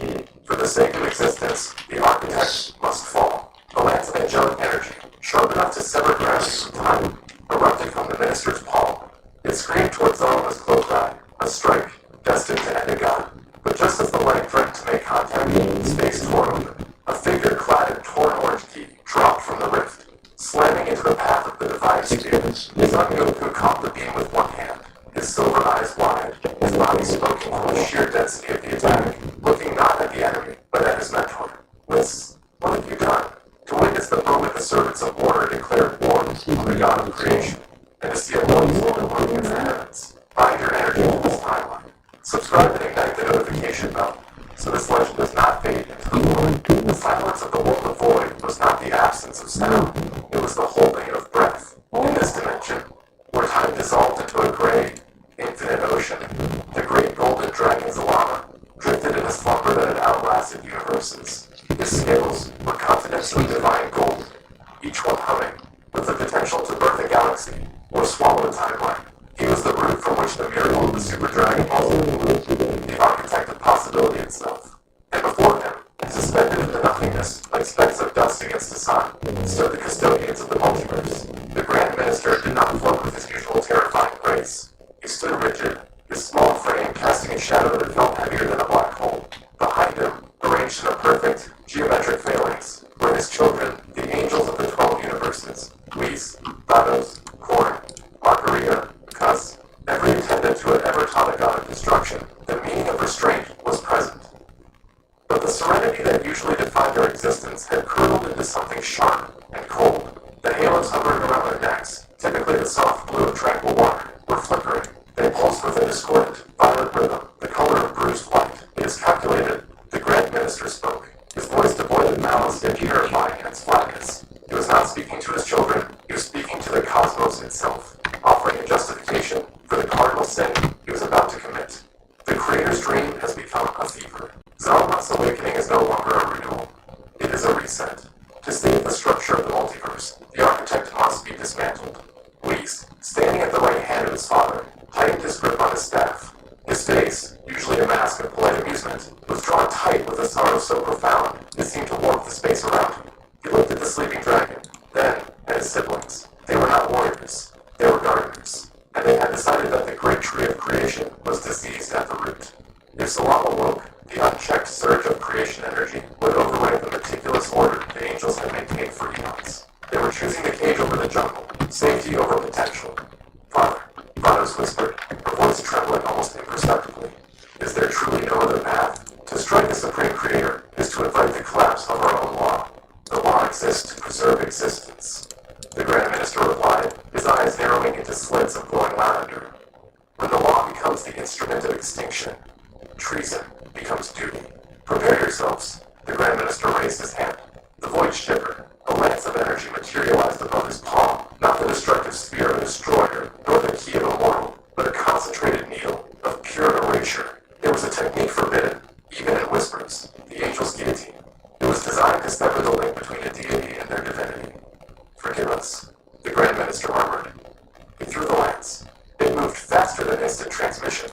For the sake of existence, the architect must fall. A lance of angelic energy, sharp enough to sever gravity from time, erupted from the Minister's palm. It screamed towards Zama's closed eye, a strike, destined to end a god. But just as the light threatened to make contact, space tore open. A figure clad in torn orange key dropped from the rift, slamming into the path of the divine spear. Son Goku caught the beam with one hand, his silver eyes wide, his body smoking from the sheer density of the attack, looking not at the enemy, but at his mentor. Whis, what have you done? To witness the moment the servants of order declared war on the god of creation, and to see a holy soul working in the heavens. Bind your energy to this timeline. Subscribe and ignite the notification bell, so this legend does not fade into the void. The silence of the world of void was not the absence of sound, it was the holding of breath. In this dimension, galaxy, or swallow a timeline. He was the root from which the miracle of the Super Dragon was, the architect of possibility itself. And before him, suspended in the nothingness, like specks of dust against the sun, stood the custodians of the multiverse. The Grand Minister did not float with his usual terrifying grace. He stood rigid, his small frame casting a shadow that felt heavier than a black hole. Behind him, arranged in a perfect, geometric phalanx, were his children, the angels of the 12 universes, Whis, Vados, Korn, Margarita, Cus, every attendant who had ever taught a god of destruction. The meaning of restraint was present. But the serenity that usually defined their existence had curdled into something sharp and cold. The halos hovering around their necks, typically the soft blue of tranquil water, were flickering. They pulsed with a discordant, violent rhythm, the color of bruised white. It is calculated. The Grand Minister spoke, his voice devoid of malice yet terrifying in its flatness. He was not speaking to his children, he was speaking to the cosmos itself, offering a justification for the cardinal sin he was about to commit. The Creator's dream has become a fever. Zalmat's awakening is no longer a renewal. It is a reset. To save the structure of the multiverse, the architect must be dismantled. Whis, standing at the right hand of his father, tightened his grip on his staff. His face, usually a mask of polite amusement, was drawn tight with a sorrow so profound it seemed to warp the space around him. He looked at the sleeping dragon, then at his siblings. They were not warriors, they were gardeners, and they had decided that the great tree of creation was diseased at the root. If Salam awoke, the unchecked surge of creation energy would override the meticulous order the angels had maintained for eons. They were choosing the cage over the jungle, safety over potential. Father, Vados whispered, her voice trembling almost imperceptibly. Is there truly no other path? To strike the Supreme Creator is to invite the collapse of our own law. The law exists to preserve existence. The Grand Minister replied, his eyes narrowing into slits of glowing lavender. When the law becomes the instrument of extinction, treason becomes duty. Prepare yourselves. The Grand Minister raised his hand. The void shivered. A lance of energy materialized above his palm, not the destructive spear of a destroyer, nor the key of a mortal, but a concentrated needle of pure erasure. It was a technique forbidden, even in whispers, the angel's guillotine. It was designed to sever the link between a deity and their divinity. Forgive us, the Grand Minister murmured. He threw the lance. It moved faster than instant transmission.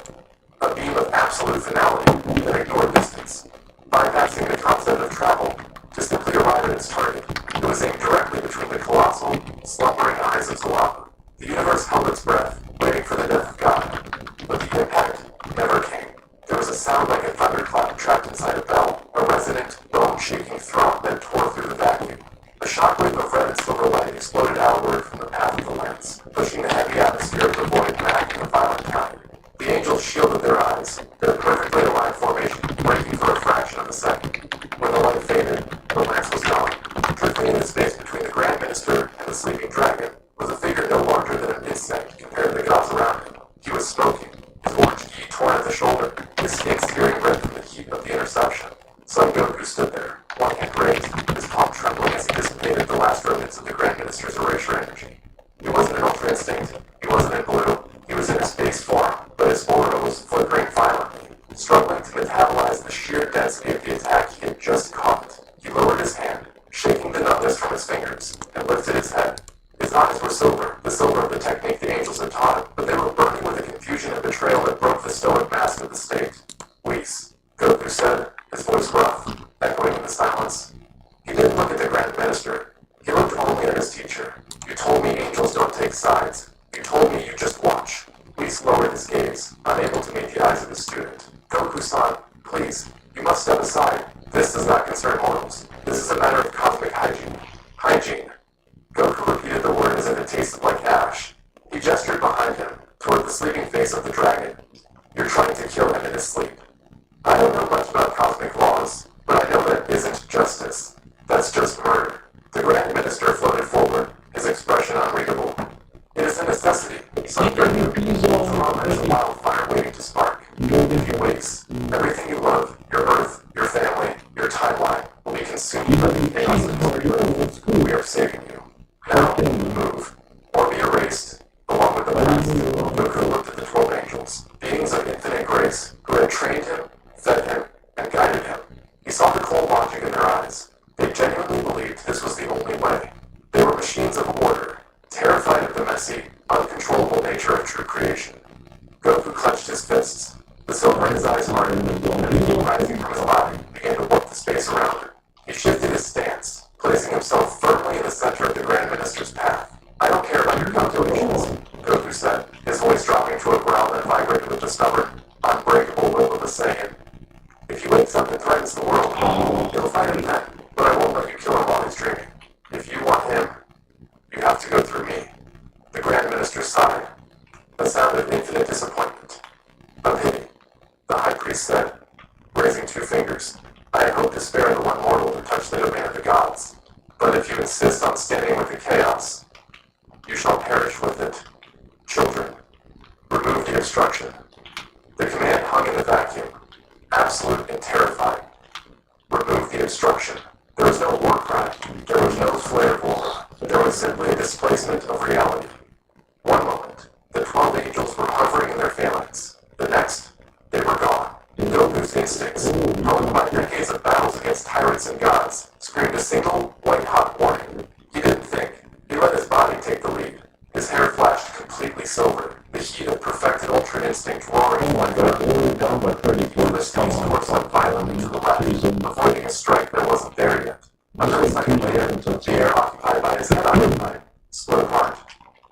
A beam of absolute finality that ignored distance, bypassing the concept of travel to simply arrive at its target. It was aimed directly between the colossal, slumbering eyes of Zulapa. The universe held its breath, waiting for the death of God. But the impact never came. There was a sound like a thunderclap trapped inside a bell, a resonant, bone-shaking thrum that tore through the vacuum. A shockwave of red and silver light exploded outward from the path of the lance, pushing the heavy atmosphere of the void back in a violent tide. The angels shielded their eyes, their perfectly aligned formation breaking for a fraction of a second. When the light faded, the lance was gone. Drifting into space between the Grand Minister and the sleeping dragon was a figure no larger than an insect compared to the gods around him. He was smoking, his orange gi torn at the shoulder, his skin searing red from the heat of the interception. Son Goku stood there, one hand raised, his palm trembling as he dissipated the last remnants of the Grand Minister's erasure energy. He wasn't in Ultra Instinct, he wasn't in blue, he was in a space form, but his aura was flickering violently, struggling to metabolize the sheer density of the attack he had just caught. He lowered his hand, shaking the numbness from his fingers, and lifted his head. His eyes were silver, the silver of the technique the angels had taught him, but they were burning with a confusion and betrayal that broke the stoic mask of the state. Whis, Goku said, his voice rough, echoing in the silence. He didn't look at the Grand Minister. He looked only at his teacher. You told me angels don't take sides. You told me you just watch. Whis lowered his gaze, unable to meet the eyes of his student. Goku-san, please, you must step aside. This does not concern mortals. This is a matter of cosmic hygiene. Hygiene. Goku repeated the word as if it tasted like ash. He gestured behind him, toward the sleeping face of the dragon. You're trying to kill him in his sleep. I don't know much about cosmic laws, but I know that isn't justice. That's just murder. The Grand Minister floated forward, his expression unreadable. It is a necessity. Son Goku, Ultraman is a wildfire waiting to spark. If you waste, everything you love, your Earth, your family, your timeline, will be consumed by the chaos of the Earth. We are saving you. Now, move, or be erased, along with the past. Goku looked at the 12 angels, beings of infinite grace, who had trained him, fed him, and guided him. He saw the cold logic in their eyes. They genuinely believed this was the only way. They were machines of order, terrified of reflect the messy, uncontrollable nature of true creation. Goku clenched his fists. The silver in his eyes hardened, and the heat rising from his body began to warp the space around him. He shifted his stance, placing himself firmly in the center of the Grand Minister's path. I don't care about your calculations, Goku said, his voice dropping to a growl that vibrated with the stubborn, unbreakable will of a Saiyan. If he wakes up and threatens the world, you'll fight him then, but I won't let you kill him while he's dreaming. If you want him, you have to go through me. The Grand Minister sighed, a sound of infinite disappointment. A pity, the High Priest said, raising 2 fingers. I had hoped to spare the one mortal to touch the domain of the gods, but if you insist on standing with the chaos, you shall perish with it. Children, remove the obstruction. The command hung in the vacuum, absolute and terrifying. Remove the obstruction. There was no war cry. There was no flare of war. There was simply a displacement of reality. One moment, the 12 angels were hovering in their phalanx. The next, they were gone. Goku's instincts, honed by decades of battles against tyrants and gods, screamed a single, white-hot warning. He didn't think. He let his body take the lead. His hair flashed completely silver, the heat of perfected Ultra Instinct roaring like a down by 34. the streets forced up violently to the left, avoiding a strike that wasn't there yet. Under a second later, the air occupied by his head occupied, split apart.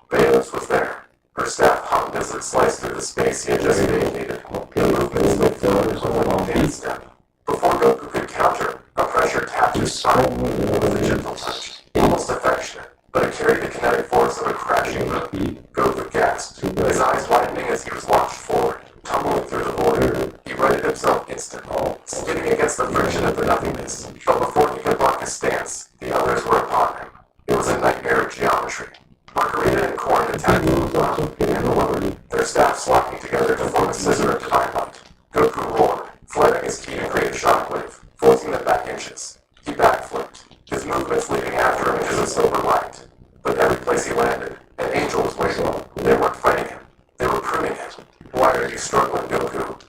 Valence was there. Her staff hummed as it sliced through the space he had just vacated. The movements made fillers with an advanced step. Before Goku could counter, a pressure tapped his spine with a gentle touch, almost affectionate, but it carried the kinetic force of a crashing moon. Goku gasped, his eyes widening as he was launched forward, tumbling through the void. He righted himself instantly, skidding against the friction of the nothingness, but before he could lock his stance, the others were upon him. It was a nightmare of geometry. Margarita and Korn attacked him and alone, their staffs locking together to form a scissor of divine light. Goku roared, flooding his ki to create a shockwave, forcing them back inches. He backflipped, his movements leaving after him inches of silver light. But every place he landed, an angel was waiting. They weren't fighting him. They were pruning him. Why are you struggling, Goku?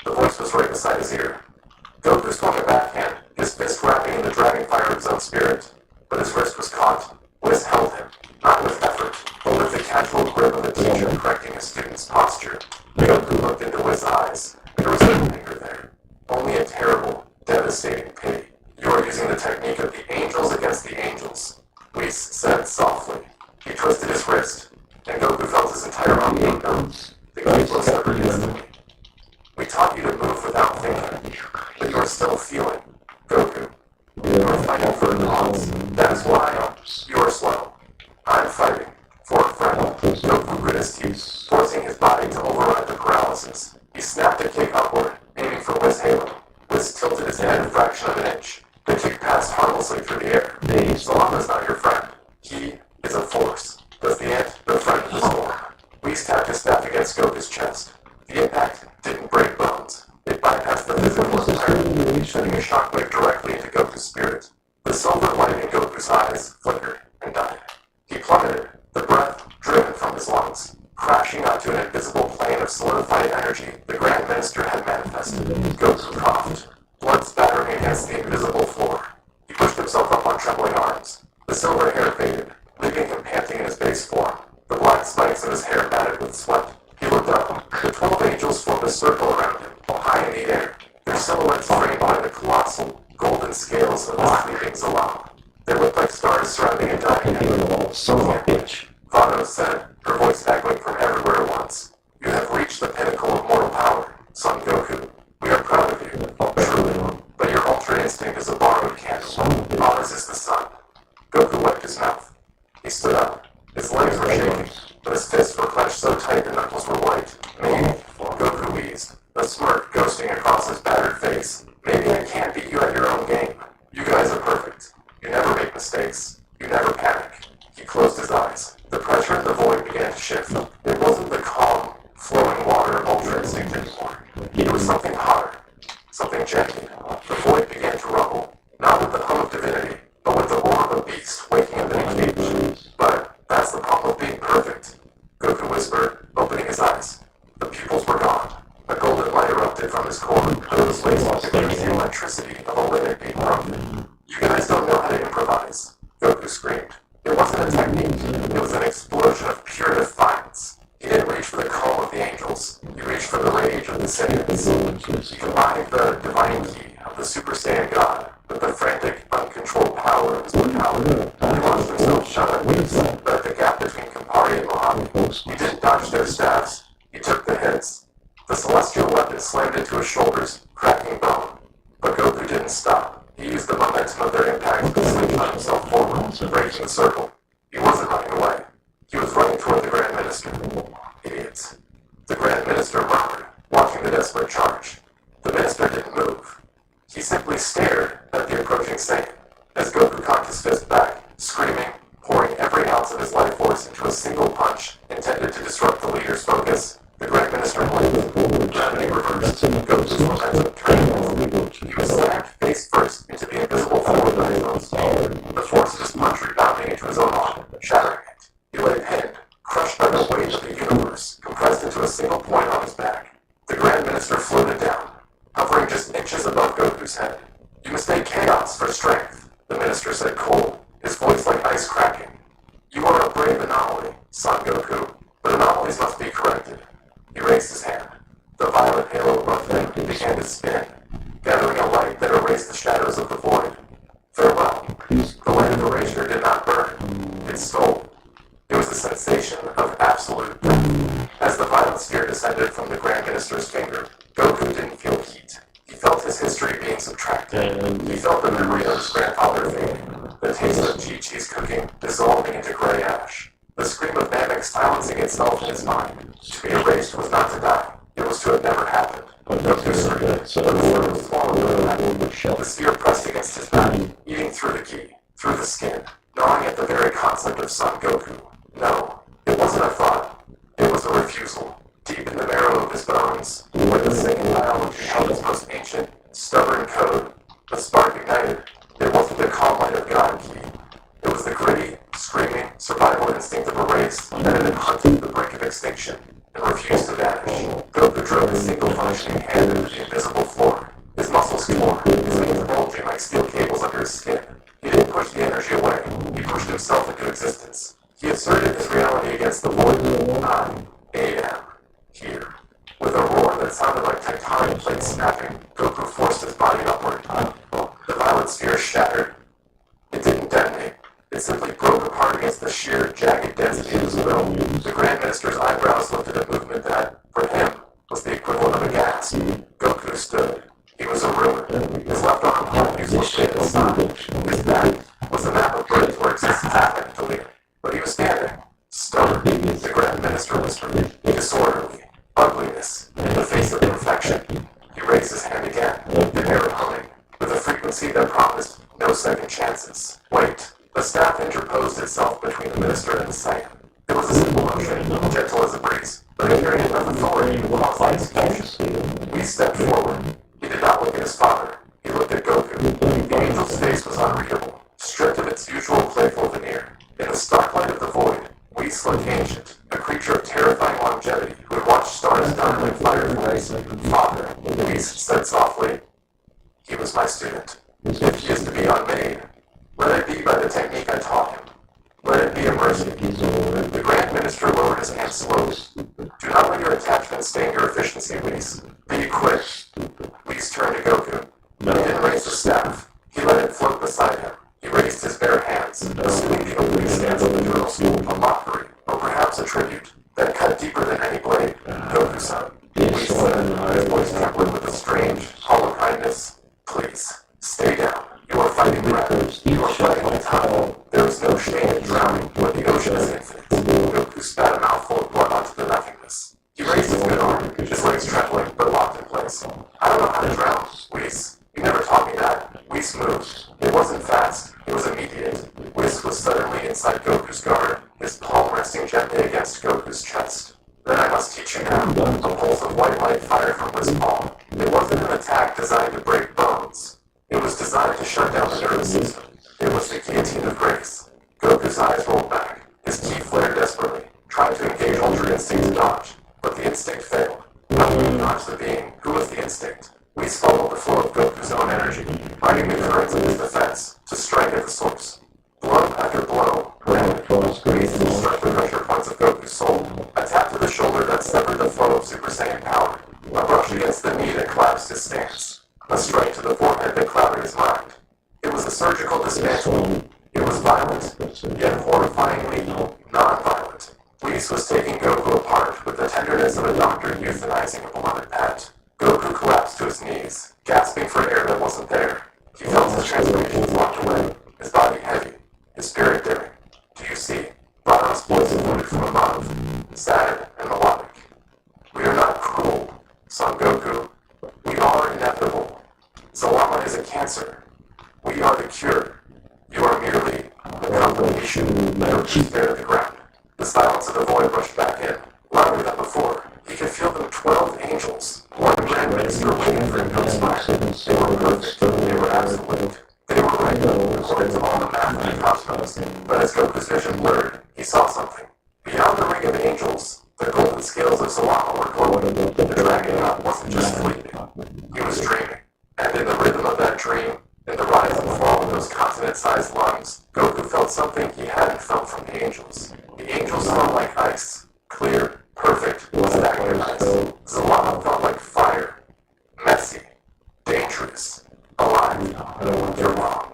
The voice was right beside his ear. Goku swung a backhand, his fist wrapping in the dragging fire of his own spirit. But his wrist was caught. Whis held him, not with effort, but with the casual grip of a teacher correcting a student's posture. Goku looked into Whis' eyes. There was no anger there. Only a terrible, devastating pity. You are using the technique of the angels against the angels, Whis said softly. He twisted his wrist, and Goku felt his entire arm go. The key was severed instantly. We taught you to move without thinking, but you are still feeling. Goku, you are fighting for a cause. That is why you are slow. I'm fighting for a friend. Goku grit his teeth, forcing his body to override the paralysis. He snapped a kick upward, aiming for Whis' halo. Whis tilted his head a fraction of an inch. The kick passed harmlessly through the air. Salama's not your friend. He is a force. Does the ant befriend the storm? Whis tapped his staff against Goku's chest. The impact didn't break bones. It bypassed the physical entirely, sending a shockwave directly into Goku's spirit. The silver light in Goku's eyes flickered and died. He plummeted, the breath driven from his lungs, crashing onto an invisible plane of solidified energy the Grand Minister had manifested. Goku coughed, blood spattering against the invisible floor. He pushed himself up on trembling arms. The silver hair faded, leaving him panting in his base form, the black spikes of his hair matted with sweat. He looked up. The 12 angels formed a circle around him, high in the air, their silhouettes framed by the colossal, golden scales of his sleeping Salam. They looked like stars surrounding a dying heaven. Son of a bitch. Vano said, her voice echoing from everywhere at once. You have reached the pinnacle of mortal power, son Goku. We are proud of you. Truly. But your Ultra Instinct is a borrowed candle. Ours is the sun. Goku wiped his mouth. He stood up. His legs were shaking, but his fists were clenched so tight the knuckles were white. Maybe, Goku wheezed, a smirk ghosting across his battered face. Maybe I can't beat you at your own game. You guys are perfect. You never make mistakes. You never panic. He closed his eyes. The pressure in the void began to shift. It wasn't the calm, flowing water of Ultra Instinct anymore. It was something hotter, something gentle. The void began to rumble, not with the hum of divinity, but with the roar of a beast waking up in a cage. But that's the problem of being perfect, Goku whispered, opening his eyes. The pupils were gone. A golden light erupted from his core, but it was laced with the crazy electricity of a limit being broken. You guys don't know how to improvise, Goku screamed. It wasn't a technique, it was an explosion of pure defiance. He didn't reach for the calm of the angels, he reached for the rage of the Saiyans. He combined the divine key of the Super Saiyan God with the frantic, uncontrolled power of his mortality. He watched himself shut at least, but at the gap between Campari and Mojave, he didn't dodge their staffs, he took the hits. The celestial weapon slammed into his shoulders, cracking bone. But Goku didn't stop. He used the momentum of their impact to slingshot himself forward, breaking the circle. He wasn't running away. He was running toward the Grand Minister. Idiots. The Grand Minister murmured, watching the desperate charge. The Minister didn't move. He simply stared at the approaching Saiyan, as Goku cocked his fist back, screaming, pouring every ounce of his life force into a single punch intended to disrupt the leader's focus. The Grand Minister blinked. Gravity reversed. Goku's momentum turned. He was slammed face first into the invisible forward of his own stall. The force of his punch rebounding into his own arm, shattering it. He lay pinned, crushed by the weight of the universe, compressed into a single point on his back. The Grand Minister floated down, hovering just inches above Goku's head. You mistake chaos for strength, the Minister said cold, his voice like ice cracking. You are a brave anomaly, son Goku, but anomalies must be corrected. He raised his hand. The violet halo above him began to spin, gathering a light that erased the shadows of the void. Farewell. The light of erasure did not burn. It stole. It was the sensation of absolute death. As the violet sphere descended from the Grand Minister's finger, Goku didn't feel heat. He felt his history being subtracted. He felt the memory of his grandfather fading, the taste of Chi-Chi's cooking dissolving into gray ash. The scream of Namek silencing itself in his mind. To be erased was not to die. It was to have never happened. Goku screamed, but the word was swallowed by the sphere pressed against his back, eating through the ki, through the skin, gnawing at the very concept of Son Goku. No, it wasn't a thought. It was a refusal, deep in the marrow of his bones, where the Saiyan biology held its most ancient, stubborn code. The spark ignited. It wasn't the calm light of God ki. It was the gritty, screaming, survival instinct of a race that had been hunting the brink of extinction and refused to vanish. Goku drove a single functioning hand into the invisible floor. His muscles tore, his veins bulging like steel cables under his skin. He didn't push the energy away. He pushed himself into existence. He asserted his reality against the void. I am here. With a roar that sounded like tectonic plates snapping, Goku forced his body upward. The violet sphere shattered. It didn't detonate. It simply broke apart against the sheer, jagged density of his will. The Grand Minister's eyebrows lifted a movement that, for him, was the equivalent of a gasp. Goku stood. He was a ruin. His left arm held uselessly at his side. His back was a map of Earth where existence happened to leave. But he was standing, stubborn. The Grand Minister whispered, disorderly, ugliness, in the face of perfection. He raised his hand again, the air humming, with a frequency that promised no second chances. Wait. The staff interposed itself between the Minister and the Saiyan. It was a simple motion, gentle as a breeze, but it carried enough authority to cause the execution. We stepped forward. He did not look at his father. He looked at Goku. The angel's face was unreadable, stripped of its usual playful veneer. In the stark light of the void, Whis looked ancient, a creature of terrifying longevity who had watched stars die like fireflies. Father, Whis said softly, he was my student. If he is to be unmade, let it be by the technique I taught him. Let it be a mercy. The Grand Minister lowered his hand slowly. Do not let your attachment stain your efficiency, Whis. Be quick. Whis turned to Goku. But he didn't raise the staff. He let it float beside him. He raised his bare hands, assuming the opening stance of the drill school, a mockery, or perhaps a tribute, that cut deeper than any blade. Goku-san. Whis said, his voice trembling with a strange, hollow kindness. Please, stay down. You are fighting gravity. You are fighting the time. There is no shame in drowning, but the ocean is infinite. Goku spat a mouthful of blood onto the nothingness. He raised his good arm, his legs trembling, but locked in place. I don't know how to drown, Whis. You never taught me that. Whis moved. It wasn't fast. It was immediate. Whis was suddenly inside Goku's guard, his palm resting gently against Goku's chest. Then I must teach you now. A pulse of white light fired from Whis' palm. It wasn't an attack designed to break bones. It was designed to shut down the nervous system. It was the guillotine of grace. Goku's eyes rolled back. His ki flared desperately, trying to engage Ultra Instinct to dodge, but the instinct failed. How could he dodge the being? Who was the instinct? Whis followed the flow of Goku's own energy, riding the currents of his defense, to strike at the source. Blow after blow, Ground force great to strike the pressure points of Goku's soul. A tap to the shoulder that severed the flow of Super Saiyan power. A brush against the knee that collapsed his stance. A strike to the forehead that clouded his mind. It was a surgical dismantling. It was violent, yet horrifyingly non-violent. Whis was taking Goku apart with the tenderness of a doctor euthanizing a beloved pet. Goku collapsed to his knees, gasping for air that wasn't there. He felt his transformations locked away, his body heavy, his spirit daring. Do you see? Radha's voice floated from above, sad and melodic. We are not cruel, Son Goku. We are inevitable. Zalama is a cancer. We are the cure. You are merely a combination. Goku stared at the ground. The silence of the void rushed back in, louder than before. He could feel them 12 angels. One Grand Minister waiting for him to inspire. They were perfect. They were absolute. They were right, according to all the math and cosmos. But as Goku's vision blurred, he saw something. Beyond the ring of angels, the golden scales of Zalama were glowing. The dragon god wasn't just fleeting. He was dreaming. And in the rhythm of that dream, in the rise and fall of those continent-sized lungs, Goku felt something he hadn't felt from the angels. The angels felt like ice, clear, perfect, stagnant ice. Zalama felt like fire, messy, dangerous, alive. You're wrong,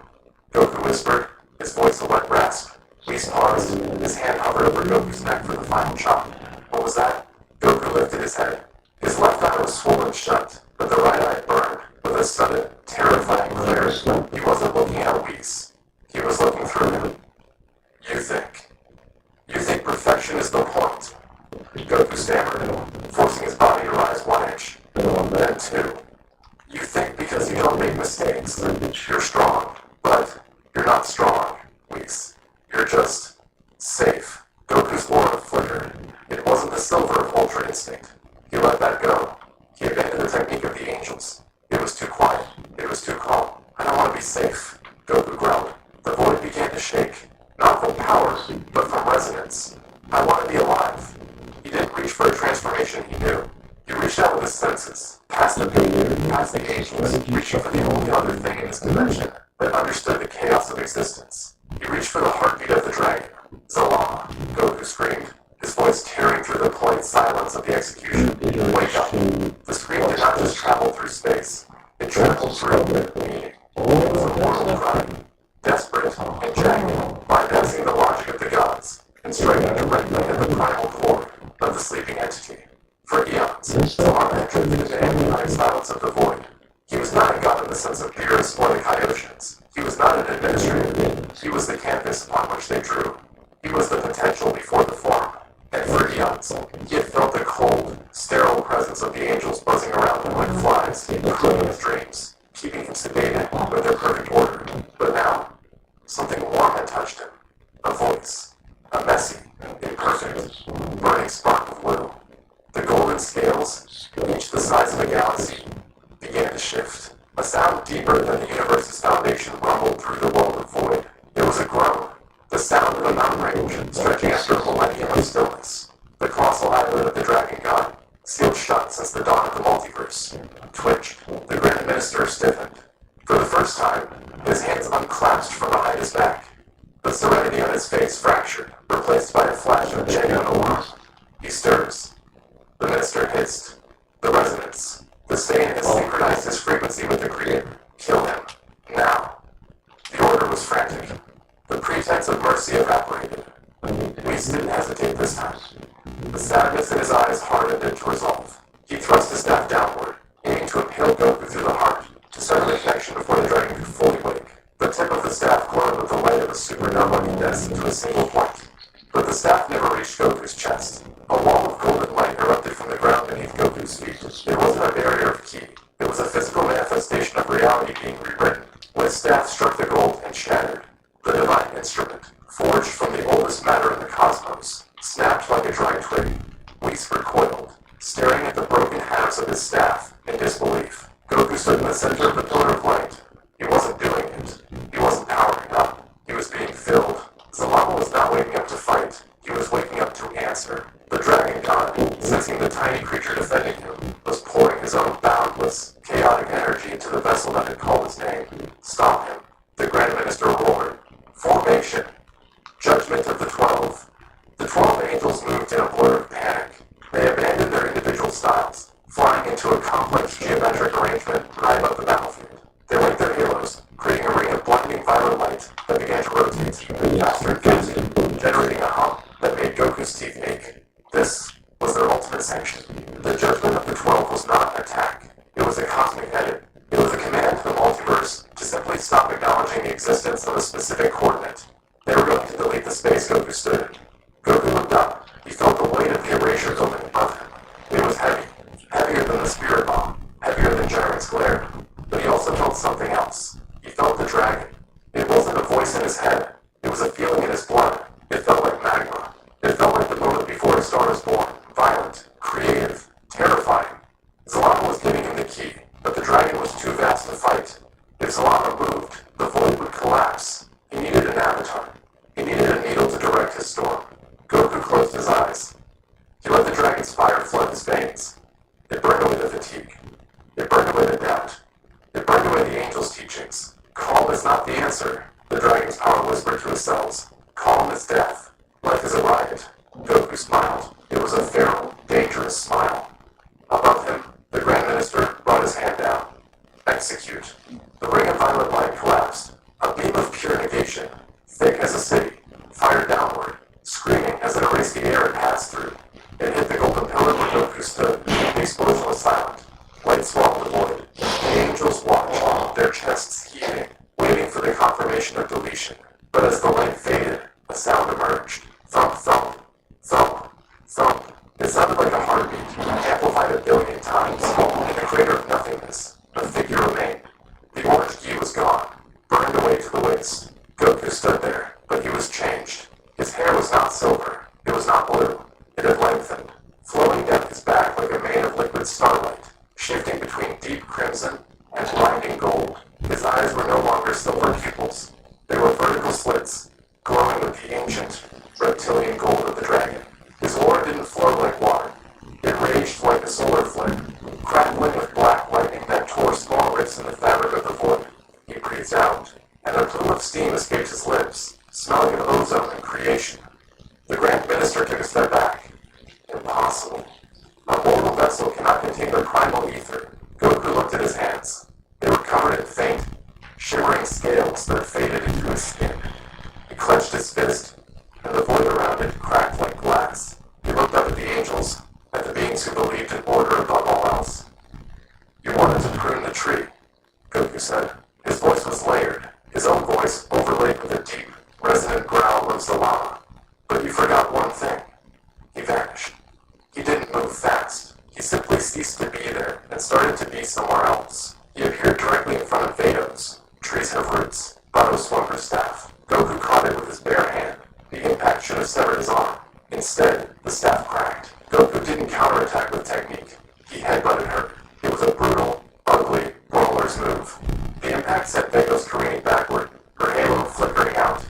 Goku whispered, his voice a wet rasp. Whis paused, his hand hovered over Goku's neck for the final chop. What was that? Goku lifted his head. His left eye was swollen shut, but the right eye burned with a sudden, terrifying clarity. He wasn't looking at Whis. He was looking through him. You think perfection is the point? Goku stammered, forcing his body to rise 1 inch, then 2. You think because you don't make mistakes, you're strong, but you're not strong, Whis. You're just safe. Goku's aura flickered. It wasn't the silver of Ultra Instinct. He let that go. He abandoned the technique of the angels. It was too quiet. It was too calm. I don't want to be safe, Goku growled. The void began to shake, not from power, but from resonance. I want to be alive. He didn't reach for a transformation he knew. He reached out with his senses, past the barrier, past the angels, reaching for the only other thing in this dimension that understood the chaos of existence. He reached for the heartbeat of the dragon. Zalama, Goku screamed, his voice tearing through the polite silence of the execution. Wake up. The scream did not just travel through space. It traveled through meaning. It was a mortal cry, desperate and jagged, bypassing the logic of the gods, and striking directly at the primal core of the sleeping entity. For eons, Zalama had drifted into amniotic silence of the void. He was not a god in the sense of purest Mordecai oceans. He was not an administrator. He was the canvas upon which they drew. He was the potential before the form. And for eons, he had felt the cold, sterile presence of the angels buzzing around him like flies, including his dreams, keeping him sedated with their perfect order. But now, something warm had touched him. A voice. A messy, imperfect, burning spark of will. The golden scales, each the size of a galaxy, began to shift. A sound deeper than the universe's foundation rumbled through the world of void. There was a groan, the sound of a mountain range stretching after a millennium of stillness. The colossal eyelid of the dragon god, sealed shut since the dawn of the multiverse, twitched. The Grand Minister stiffened. For the first time, his hands unclasped from behind his back. The serenity on his face fractured, replaced by a flash of genuine alarm. He stirs. The minister hissed. The resonance. The Saiyan has synchronized his frequency with the Creator. Kill him. Now. The order was frantic. The pretense of mercy evaporated. Whis didn't hesitate this time. The sadness in his eyes hardened into resolve. He thrust his staff downward, aiming to impale Goku through the heart, to sever the connection before the dragon could fully wake. The tip of the staff glowed with the light of a supernova condensed into a single point. But the staff never reached Goku's chest. A wall of golden light erupted from the ground beneath Goku's feet. It wasn't a barrier of ki. It was a physical manifestation of reality being rewritten. When his staff struck the gold and shattered, the divine instrument, forged from the oldest matter in the cosmos, snapped like a dry twig. Whis recoiled, staring at the broken halves of his staff in disbelief. Goku stood in the center of the pillar of light. He wasn't doing it. He wasn't powering up. He was being filled. Zalama was not waking up to fight. He was waking up to answer. The dragon god, sensing the tiny creature defending him, was pouring his own boundless, chaotic energy into the vessel that had called his name. Stop him. The Grand Minister roared. Formation. sanction. The judgment of the 12 was not an attack. It was a cosmic edit. It was a command to the multiverse to simply stop acknowledging the existence of a specific coordinate. They were going to delete the space Goku stood in. Goku looked up. He felt the weight of the erasure opening above him. It was heavy. Heavier than the spirit bomb. Heavier than Jiren's glare. But he also felt something else. He felt the dragon. It wasn't a voice in his head. It was a feeling in his blood. It felt like magma. It felt like the moment before a star was born. Violent. Creative. Terrifying. Zalama was giving him the key, but the dragon was too vast to fight. If Zalama moved, the void would collapse. He needed an avatar. He needed a needle to direct his storm. Goku closed his eyes. He let the dragon's fire flood his veins. It burned away the fatigue. It burned away the doubt. It burned away the angel's teachings. Calm is not the answer, the dragon's power whispered to his cells. Calm is death. Life is a riot. Goku smiled. It was a feral, dangerous smile. Above him, the Grand Minister brought his hand down. Execute. The ring of violet light collapsed. A beam of pure negation, thick as a city, fired downward, screaming as it erased the air it passed through. It hit the golden pillar where Goku stood. The explosion was silent. Light swallowed the void. The angels watched, their chests heaving, waiting for the confirmation of deletion. But as the light faded, a sound emerged. Thump, thump, thump, thump. It sounded like a heartbeat, amplified 1 billion times. In the crater of nothingness, a figure remained. The orange gi was gone, burned away to the waist. Goku stood there, but he was changed. His hair was not silver. It was not blue. It had lengthened, flowing down his back like a mane of liquid starlight, shifting between deep crimson and blinding gold. His eyes were no longer silver pupils. They were vertical slits, glowing with the ancient, reptilian gold of the dragon. His aura didn't flow like water. It raged like a solar flare, crackling with black lightning that tore small rifts in the fabric of the void. He breathed out, and a plume of steam escaped his lips, smelling of ozone and creation. The Grand Minister took a step back. Impossible. A mortal vessel cannot contain the primal ether. Goku looked at his hands. They were covered in faint, shimmering scales that faded into his skin. He clenched his fist, and the void around it cracked like glass. He looked up at the angels, at the beings who believed in order above all else. You wanted to prune the tree, Goku said. His voice was layered, his own voice overlaid with a deep, resonant growl of Zalama. But you forgot one thing. He vanished. He didn't move fast. He simply ceased to be there and started to be somewhere else. He appeared directly in front of Vados. Trees have roots. Bado swung her staff. Goku caught it with his bare hand. The impact should have severed his arm. Instead, the staff cracked. Goku didn't counterattack with technique. He headbutted her. It was a brutal, ugly, brawler's move. The impact sent Vados careening backward, her halo flickering out.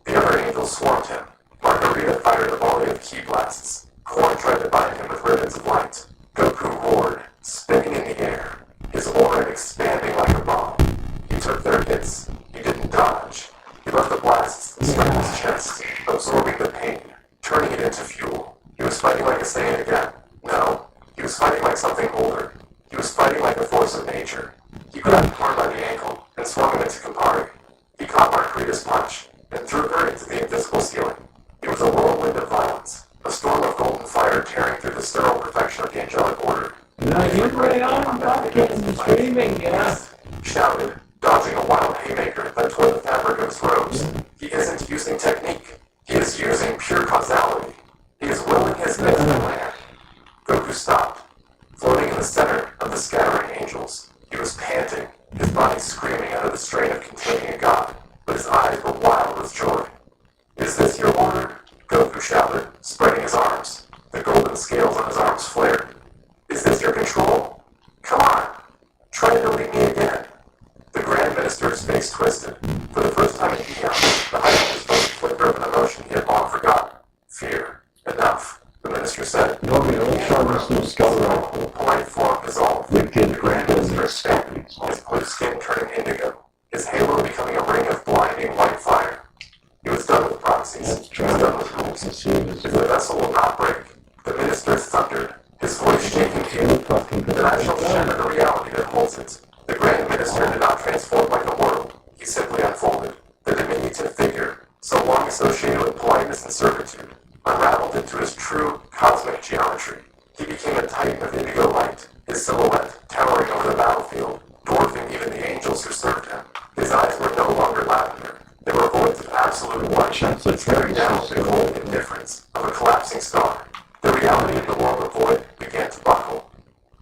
The other angels swarmed him. Margarita fired a volley of ki blasts. Korn tried to bind him with ribbons of light. Goku roared, spinning in the air, his aura expanding like a bomb. He took their hits. He didn't dodge. He let the blasts strike his chest, absorbing the pain, turning it into fuel. He was fighting like a Saiyan again. No, he was fighting like something older. He was fighting like a force of nature. He grabbed Korn by the ankle and swung him into Campari. He caught Margarita's punch and threw her into the invisible ceiling. It was a whirlwind of violence, a storm of golden fire tearing through the sterile perfection of the angelic order. Now you bring on fucking screaming, yeah. Shouted, dodging a wild haymaker that tore the fabric of his robes. He isn't using technique. He is using pure causality. He is willing his infinite land. Goku stopped, floating in the center of the scattering angels. He was panting, his body screaming under the strain of containing a god, but his eyes were wild with joy. Is this your order? Goku shouted, spreading his arms. The golden scales on his arms flared. Is this your control? Come on! Try to delete me again. The Grand Minister's face twisted. For the first time in eons, the height of his voice flickered of an emotion he had long forgotten. Fear. Enough, the minister said. You want me to show this new skull rifle? Polite form dissolved. The kid The Grand Minister stamped, his blue skin turning indigo, his halo becoming a ring of blinding white fire. He was done with proxies. He was done with rules. If the vessel will not break, the minister thundered, his voice shaking the then I shall shatter the reality that holds it. The Grand Minister did not transform like the world. He simply unfolded. The diminutive figure, so long associated with politeness and servitude, unraveled into his true cosmic geometry. He became a titan of indigo light, his silhouette towering over the battlefield, dwarfing even the angels who served him. His eyes were no longer lavender. They were voids of absolute white, staring down with the cold indifference of a collapsing star. The reality of the world of void began to buckle.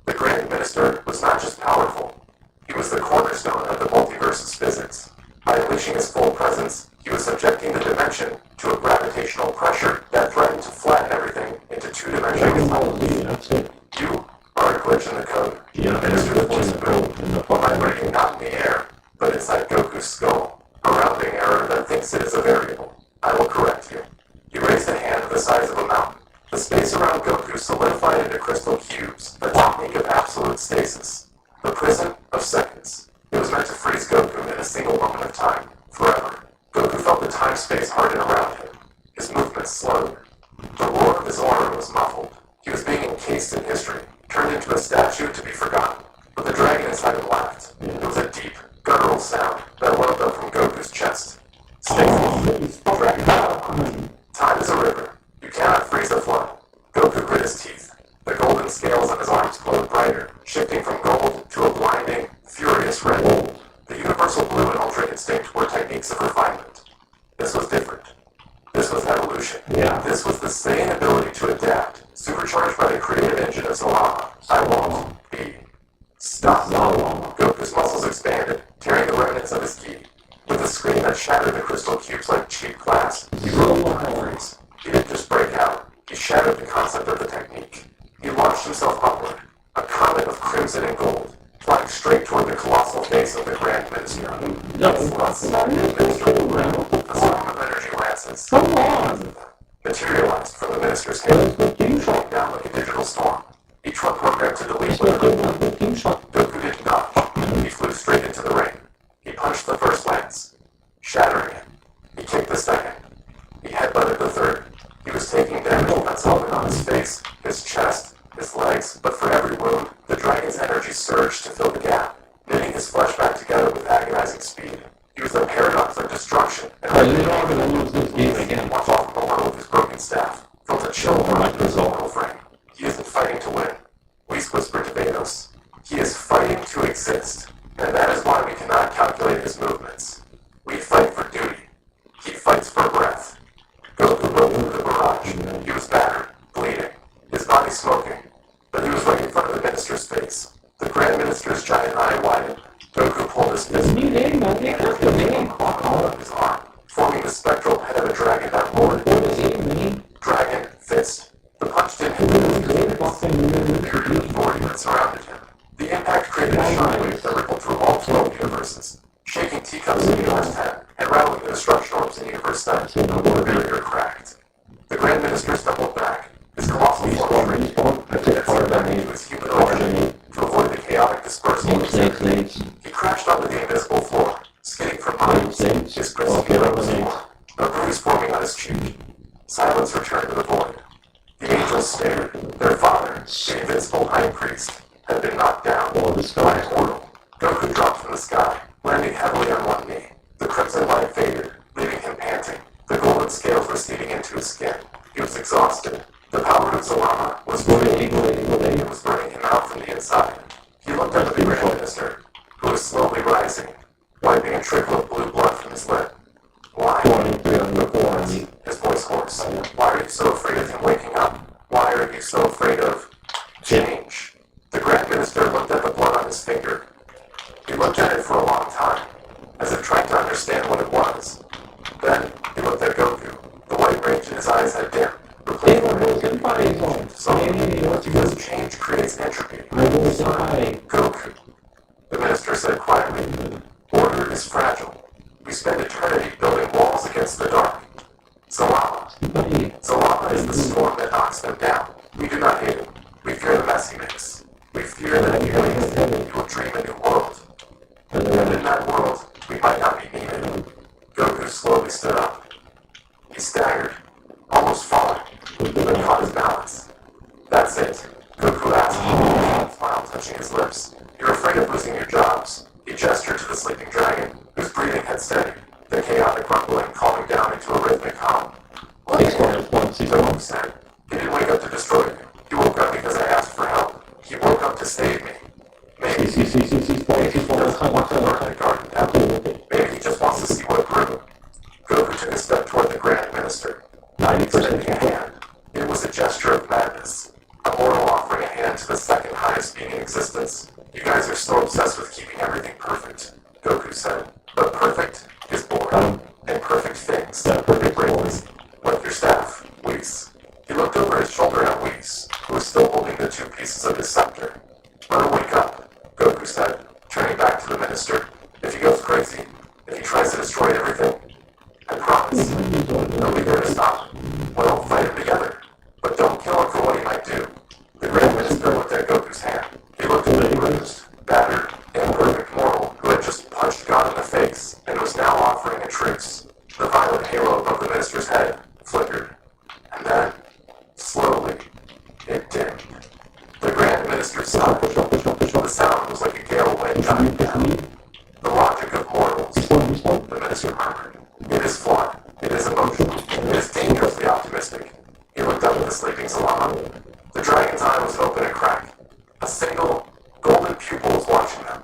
The Grand Minister was not just powerful, he was the cornerstone of the multiverse's physics. By unleashing his full presence, he was subjecting the dimension to a gravitational pressure that threatened to flatten everything into two-dimensional Technology, that's it. You are a glitch in the code. Yeah, The Minister's voice in the code, in the boomed, fucking vibrating not in the air, but inside Goku's skull, a rounding error that thinks it is a variable. I will correct you. He raised a hand the size of a mountain. The space around Goku solidified into crystal cubes, a technique of absolute stasis. The prison of seconds. It was meant to freeze Goku in a single moment of time, forever. Goku felt the time-space harden around him. His movements slowed. The roar of his aura was muffled. He was being encased in history, turned into a statue to be forgotten. But the dragon inside him laughed. It was a deep, guttural sound that welled up from Goku's chest. Stay Time is a river. You cannot freeze a flood. Goku grit his teeth. The golden scales on his arms glowed brighter, shifting from gold to a blinding, furious red. The universal blue and ultra instinct were techniques of refinement. This was different. This was evolution. Yeah. This was the sane ability to adapt, supercharged by the creative engine of Zalama. I won't be stopped. Goku's muscles expanded, tearing the remnants of his ki. With a scream that shattered the crystal cubes like cheap glass, he broke the freeze. He didn't just break out, he shattered the concept of the technique. He launched himself upward, a comet of crimson and gold, flying straight toward the colossal face of the Grand Minister. No, A storm of energy lances come on! materialized from the minister's hand, falling down like a digital storm. Each one programmed to delete Goku didn't dodge. He flew straight into the ring. He punched the first lance, shattering it. He kicked the second. He headbutted the third. He was taking damage that's open on his face, his chest, his legs, but for every wound, the dragon's energy surged to fill the gap, knitting his flesh back together with agonizing speed. He was a paradox of destruction, and I didn't know gonna lose this game again. watch off the blow of his broken staff, felt a chill run through his mortal frame. He isn't fighting to win. Whis whispered to Vados. He is fighting to exist, and that is why we cannot calculate his movements. We fight for duty. He fights for breath. Goku broke through the barrage. He was battered, bleeding, his body smoking, but he was right in front of the minister's face. The Grand Minister's giant eye widened. Goku pulled his fist out of his arm, forming the spectral head of a dragon that roared. Dragon, fist. The punch didn't hit the period of authority that surrounded him. The impact created a shockwave that rippled through all 12 universes, shaking teacups in Universe 10 and rattling the destruction orbs in Universe 7. The barrier cracked. The Grand Minister stumbled back, his colossal form shrinking, into his humanoid energy to avoid the chaotic dispersal of his energy. He crashed onto the invisible floor, skidding for miles, his pristine lips torn, a bruise forming on his cheek. Silence returned to the void. The angels stared. Their father, the invincible high priest, had been knocked down by a portal. Goku dropped from the sky, landing heavily on one knee. The crimson light faded, leaving him panting. The golden scales were seeping into his skin. He was exhausted. The power of Zalama was it was burning him out from the inside. He looked up at the Grand Minister, who was slowly rising, wiping a trickle of blue blood from his lip. Why? His voice hoarse. Why are you so afraid of him waking up? Why are you so afraid of change? The Grand Minister looked at the blood on his finger. He looked at it for a long time, as if trying to understand what it was. Then he looked at Goku. The white range in his eyes had dimmed, replacing because change creates entropy. Goku, the minister said quietly, order is fragile. We spend eternity building walls against the dark. Zalama is the storm that knocks them down. We do not hate him. We fear the mess he makes. We fear that he will dream a new world. And in that world, we might not be needed. Goku slowly stood up. He staggered, almost falling, but caught his balance. That's it, Goku asked, a smile touching his lips. You're afraid of losing your jobs. He gestured to the sleeping dragon, whose breathing had steadied, the chaotic rumbling calming down into a rhythmic hum. Goku said, he didn't wake up to destroy you. He woke up because I Maybe he doesn't want to burn the garden down. Maybe he just wants to see what grew. Goku took a step toward the Grand Minister, extending a hand. It was a gesture of madness. A mortal offering a hand to the second highest being in existence. You guys are so obsessed with keeping everything perfect, Goku said. But perfect is boring. And perfect things are brainless. Like your staff, Whis. He looked over his shoulder at Whis, who was still holding the two pieces of his scepter. Let him wake up, Goku said, turning back to the minister. If he goes crazy, if he tries to destroy everything, I promise, they'll be there to stop him. We'll fight him together. But don't kill him for what he might do. The Grand Minister looked at Goku's hand. He looked at the bruised, battered, imperfect mortal who had just punched God in the face and was now offering a truce. The violet halo above the minister's head flickered. And then, slowly, it dimmed. The Grand Minister sighed. The sound was like a gale wind dying down. The logic of mortals, the minister murmured. It is flawed. It is emotional. It is dangerously optimistic. He looked up at the sleeping Zalama. The dragon's eye was open a crack. A single, golden pupil was watching them.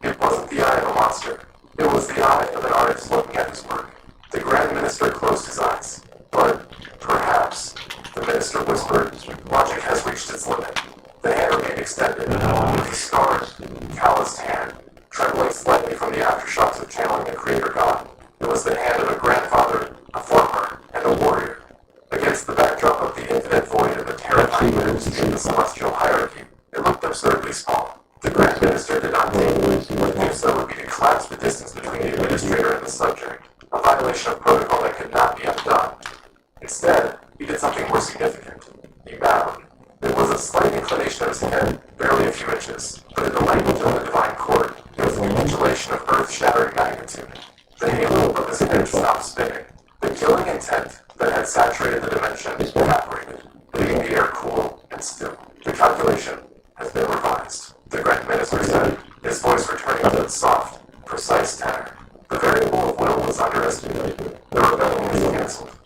It wasn't the eye of a monster. It was the eye of an artist looking at his work. The Grand Minister closed his eyes. But, perhaps, the minister whispered, logic has reached its limit. The hand remained extended, with the scarred, calloused hand, trembling slightly from the aftershocks of channeling the Creator God. It was the hand of a grandfather, a farmer, and a warrior. Against the backdrop of the infinite void of the terrifying mystery of the celestial hierarchy, it looked absurdly small. The Grand Minister did not think to do so would be to collapse the distance between the administrator and the subject, a violation of protocol that could not be undone. Instead, he did something more significant. He bowed. There was a slight inclination of his head, barely a few inches, but in the language of the divine court, it was an undulation of earth-shattering magnitude. The halo above his head stopped spinning. The killing intent that had saturated the dimension evaporated, leaving the air cool and still. The calculation has been revised, the Grand Minister said, his voice returning to its soft, precise tenor. The variable of will was underestimated. The rebellion was cancelled.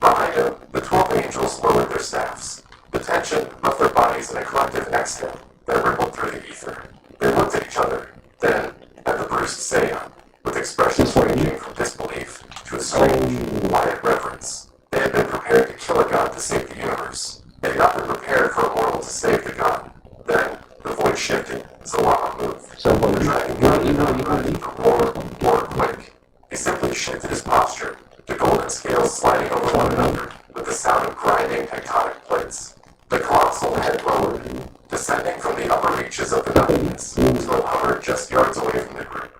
Behind him, the 12 angels lowered their staffs. The tension left their bodies in a collective exhale that rippled through the ether. They looked at each other, then at the bruised Seiya, with expressions ranging from disbelief to a strange, quiet reverence. They had been prepared to kill a god to save the universe. They had not been prepared for a mortal to save the god. Then, the void shifted, Zalama moved. The dragon god did not move to roar or quake. He simply shifted his posture, the golden scales sliding over one another, with the sound of grinding tectonic plates. The colossal head lowered, descending from the upper reaches of the nothingness, until it hovered just yards away from the group.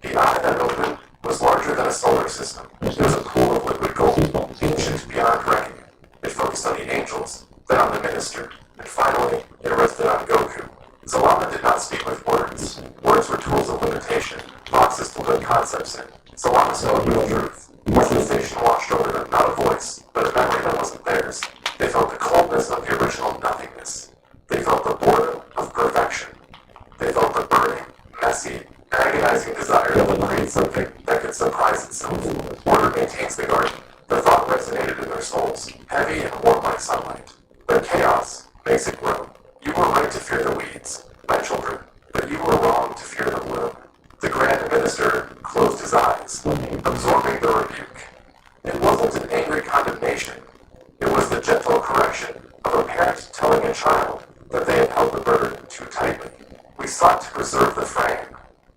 The eye that opened was larger than a solar system. It was a pool of liquid gold, ancient beyond reckoning. It focused on the angels, then on the minister, and finally, it rested on Goku. Zalama did not speak with words. Words were tools of limitation, boxes to put concepts in. Zalama spoke with truth. A sensation washed over them, not a voice, but a memory that wasn't theirs. They felt the coldness of the original nothingness. They felt the boredom of perfection. They felt the burning, messy, agonizing desire to create something that could surprise itself. Order maintains the garden. The thought resonated in their souls, heavy and warm like sunlight. But chaos makes it grow. You were right to fear the weeds, my children, but you were wrong to fear the bloom. The Grand Minister closed his eyes, absorbing the rebuke. It wasn't an angry condemnation. It was the gentle correction of a parent telling a child that they had held the burden too tightly. We sought to preserve the frame.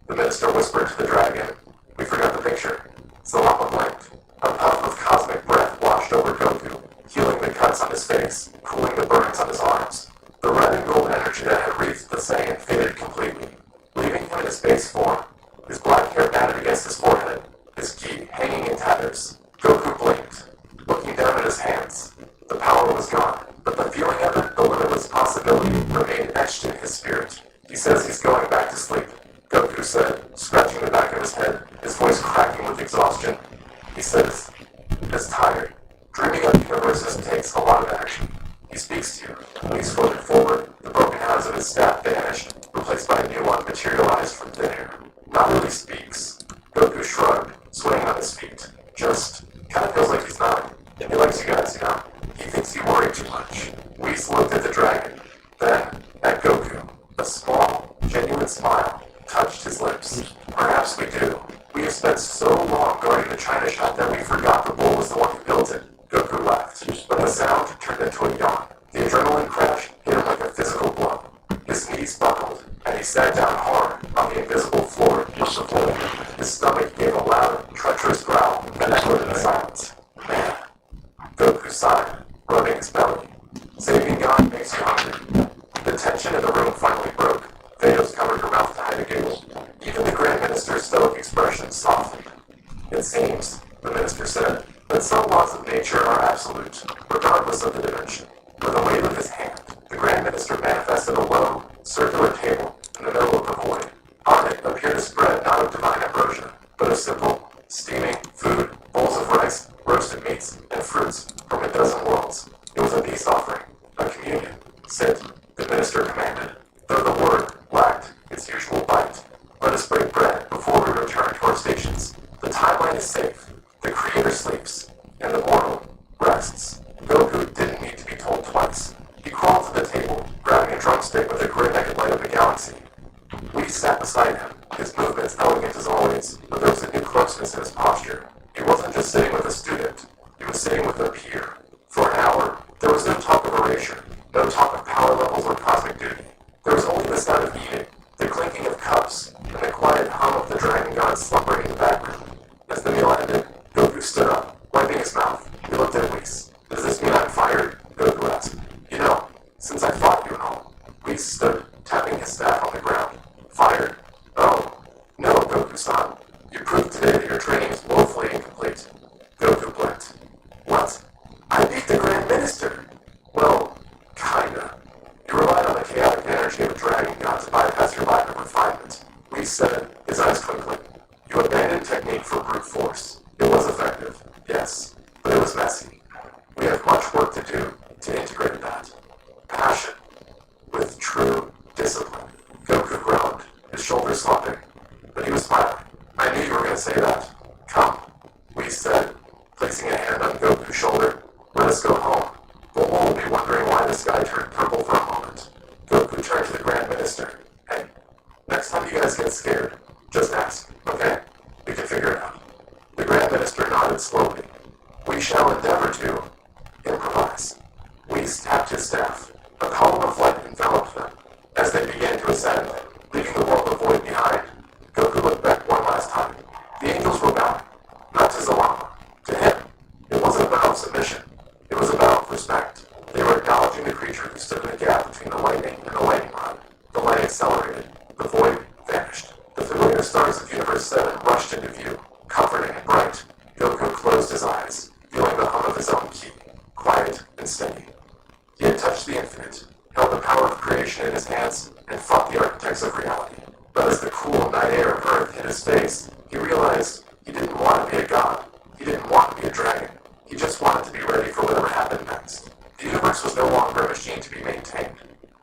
The minister whispered to the dragon. We forgot the picture. Zalama blinked. A puff of cosmic breath washed over Goku, healing the cuts on his face, cooling the burns on his arms. The red and gold energy that had wreathed the Saiyan faded completely, leaving him in his base form, his black hair matted against his forehead, his ki hanging in tatters. Goku blinked, looking down at his hands. The power was gone, but the feeling of it, the limitless possibility, remained etched in his spirit. He says he's going back to sleep, Goku said, scratching the back of his head, his voice cracking with exhaustion. He says, he's tired. Dreaming of universes takes a lot of action. He speaks to you. He's floated forward, the broken halves of his staff vanished, replaced by a new one materialized from thin air. Not really speaks. Goku shrugged, swaying on his feet. Just kind of feels like he's not. He likes you guys, you know. He thinks you worry too much. Whis looked at the dragon, then at Goku. A small, genuine smile sat at a low, circular table in the middle of the void. On it appeared a spread not of divine ambrosia, but of simple, steaming food, bowls of rice, roasted meats, and fruits from a dozen worlds. It was a peace offering, a communion. Sit, the minister commanded, though the word lacked its usual bite. Let us break bread before we return to our stations. The timeline is safe, the creator sleeps, and the mortal rests. Goku didn't need to be told twice. He crawled to the table, grabbing a drumstick with a grin that could light up a galaxy. We sat beside him, his movements elegant as always, but there was a new closeness in his posture. He wasn't just sitting with a student, he was sitting with a peer. For an hour, there was no talk of erasure, no talk of power levels or cosmic duty. There was only the sound of eating, the clinking of cups, and the quiet hum of the dragon god slumbering in the background. As the meal ended, Goku stood up, wiping his mouth. He looked at Whis. Does this mean I'm fired? Goku asked. You know, since I fought you and all. Whis stood, tapping his staff on the ground. Fired? Oh, no, Goku-san. You proved today that your training is woefully incomplete. Goku blinked. What? I beat the Grand Minister! Well, kinda. You relied on the chaotic energy of a dragon god to bypass your lack of refinement. Whis said, his eyes twinkling. You abandoned technique for brute force. It was effective, yes, but it was messy. We have much work to do to integrate that. Passion, with true discipline. Goku groaned, his shoulders slumping, but he was smiling. I knew you were going to say that. Come, Whis said, placing a hand on Goku's shoulder. Let us go home. The whole will be wondering why the sky turned purple for a moment. Goku turned to the Grand Minister. Hey, next time you guys get scared, just ask, okay? We can figure it out. The Grand Minister nodded slowly. We shall endeavor to improvise. Whis tapped his staff. A column of light enveloped them. As they began to ascend, leaving the world of void behind, Goku looked back one last time. The angels were bowing, not to Zalama, to him. It wasn't about submission. It was about respect. They were acknowledging the creature who stood in the gap between the lightning and the lightning rod. The light accelerated. The void vanished. The familiar stars of Universe 7 rushed into view, comforting and bright. Goku closed his eyes, feeling the hum of his own ki, quiet and steady. He had touched the infinite, held the power of creation in his hands, and fought the architects of reality. But as the cool night air of Earth hit his face, he realized he didn't want to be a god. He didn't want to be a dragon. He just wanted to be ready for whatever happened next. The universe was no longer a machine to be maintained.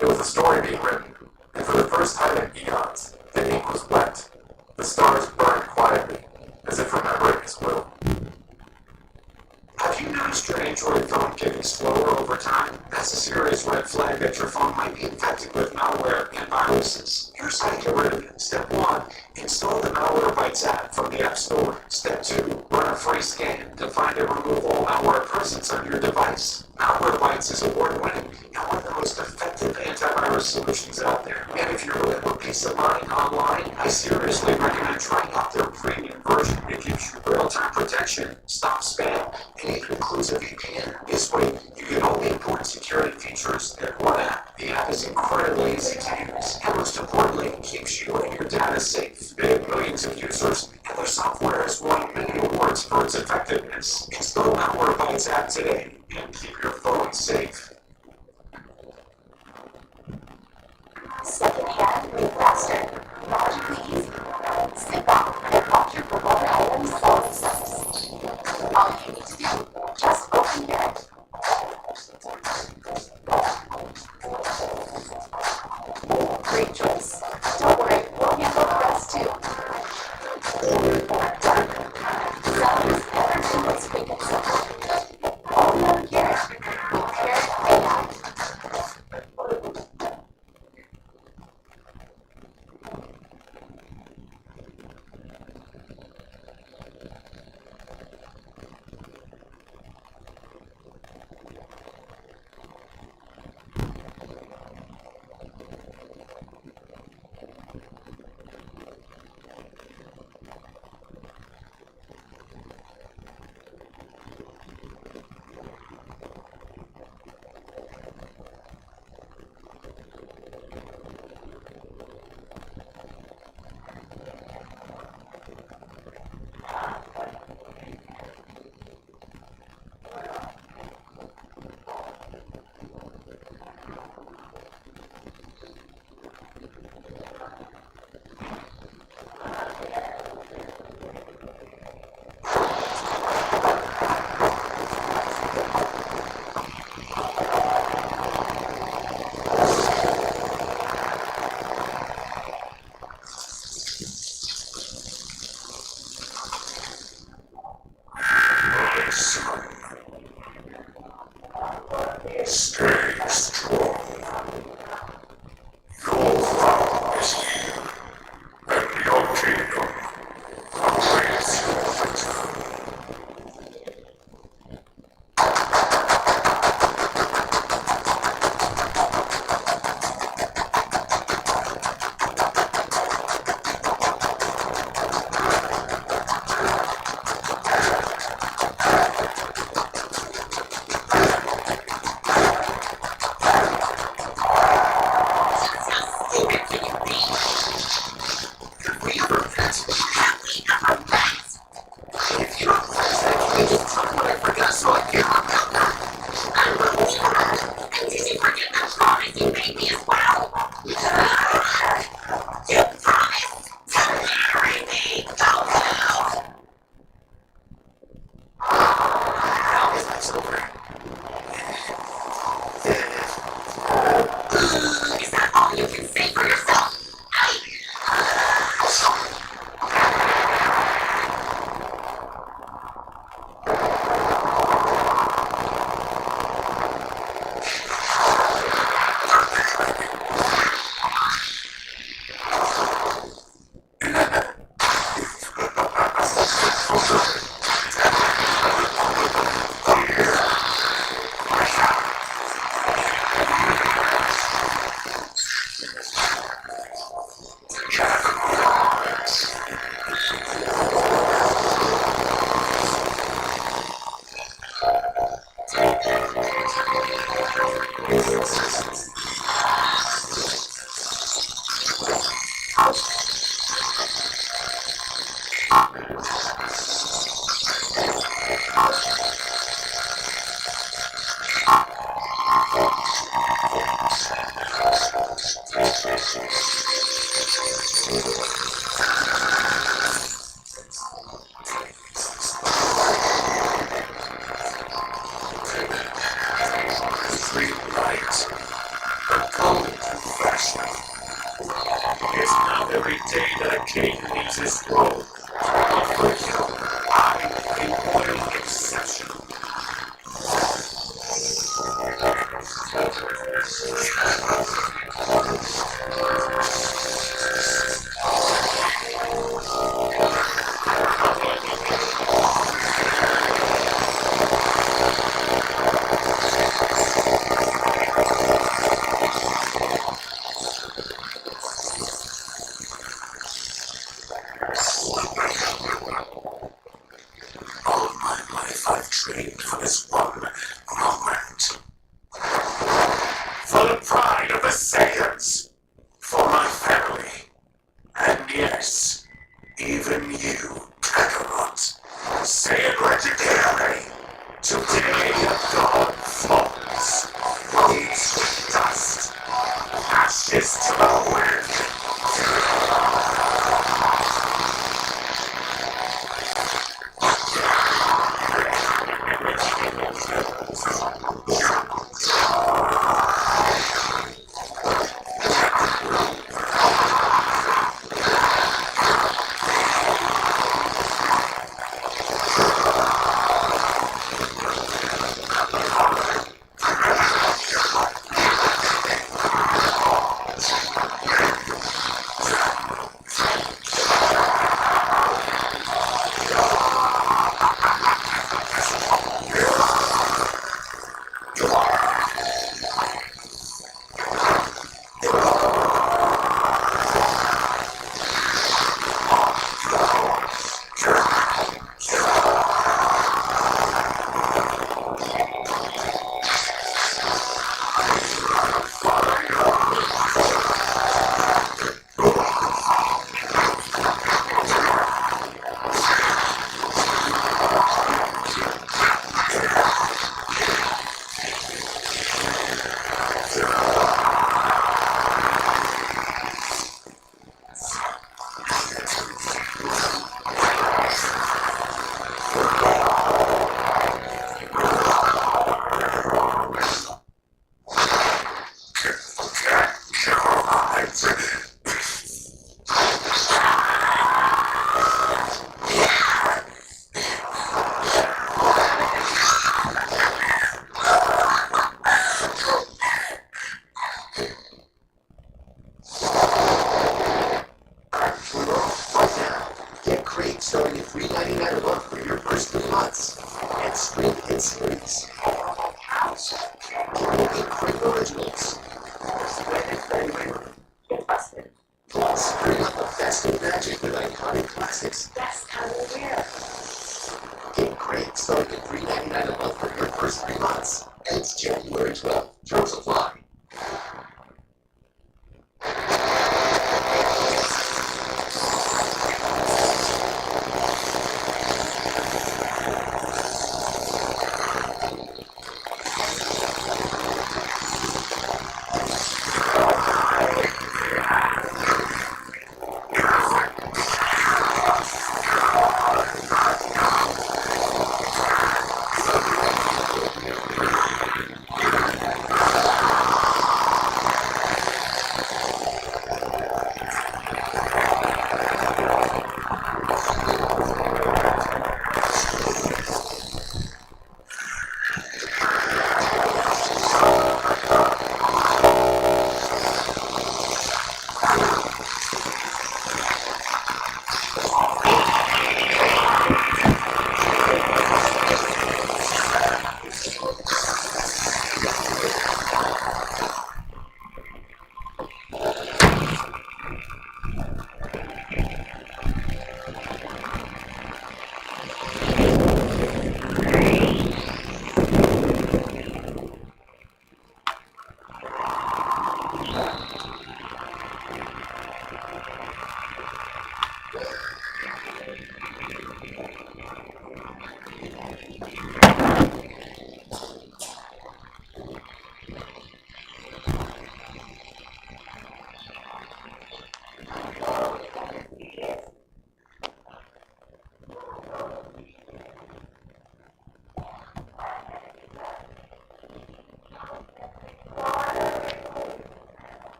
It was a story being written, and for the first time in eons, the ink was wet. The stars burned quietly, as if remembering his will. Have you noticed your Android phone getting slower over time? That's a serious red flag that your phone might be infected with malware and viruses. Here's how to get rid of it. Step 1. Install the Malwarebytes app from the App Store. Step 2. Run a free scan to find and remove all malware presence on your device. Malwarebytes is award-winning and one of the most effective antivirus solutions out there. And if you're looking for peace of mind online, I seriously recommend trying out their premium version. It gives you real-time protection, stops spam, and even includes a VPN. This way, you can only import security features in one app. The app is incredibly easy to use, and most importantly, it keeps you and your data safe. They have millions of users, and their software has won many awards for its effectiveness. Install Malwarebytes app today, and keep your phone safe. Secondhand remaster. Logically easy. Sit back and watch your remote items self-assist. All you need to do, just open it. Great choice. Don't worry, we'll handle the rest too. Sounds everything looks quick and simple. All we have here, repair AI. you made me as well. You promised to marry me, don't you? Now this life's over. Is that all you can say for yourself? Green light, a golden fashion. It's not every day that a king needs his throne. For you, I am a royal exception. All my life I've trained for this one moment. For the pride of the Saiyans. For my family. And yes, even you, Kakarot. Say it legendary. Today dawn falls. Leaves with dust. Ashes to the wind. Get Creek starting at $3.99 a month for your first 3 months. And Screen and Series. Get Creek Originals. Plus, bring up the festive magic with iconic classics. Best time of year. Get Creek starting at $3.99 a month for your first 3 months. Ends January 12th. Terms apply.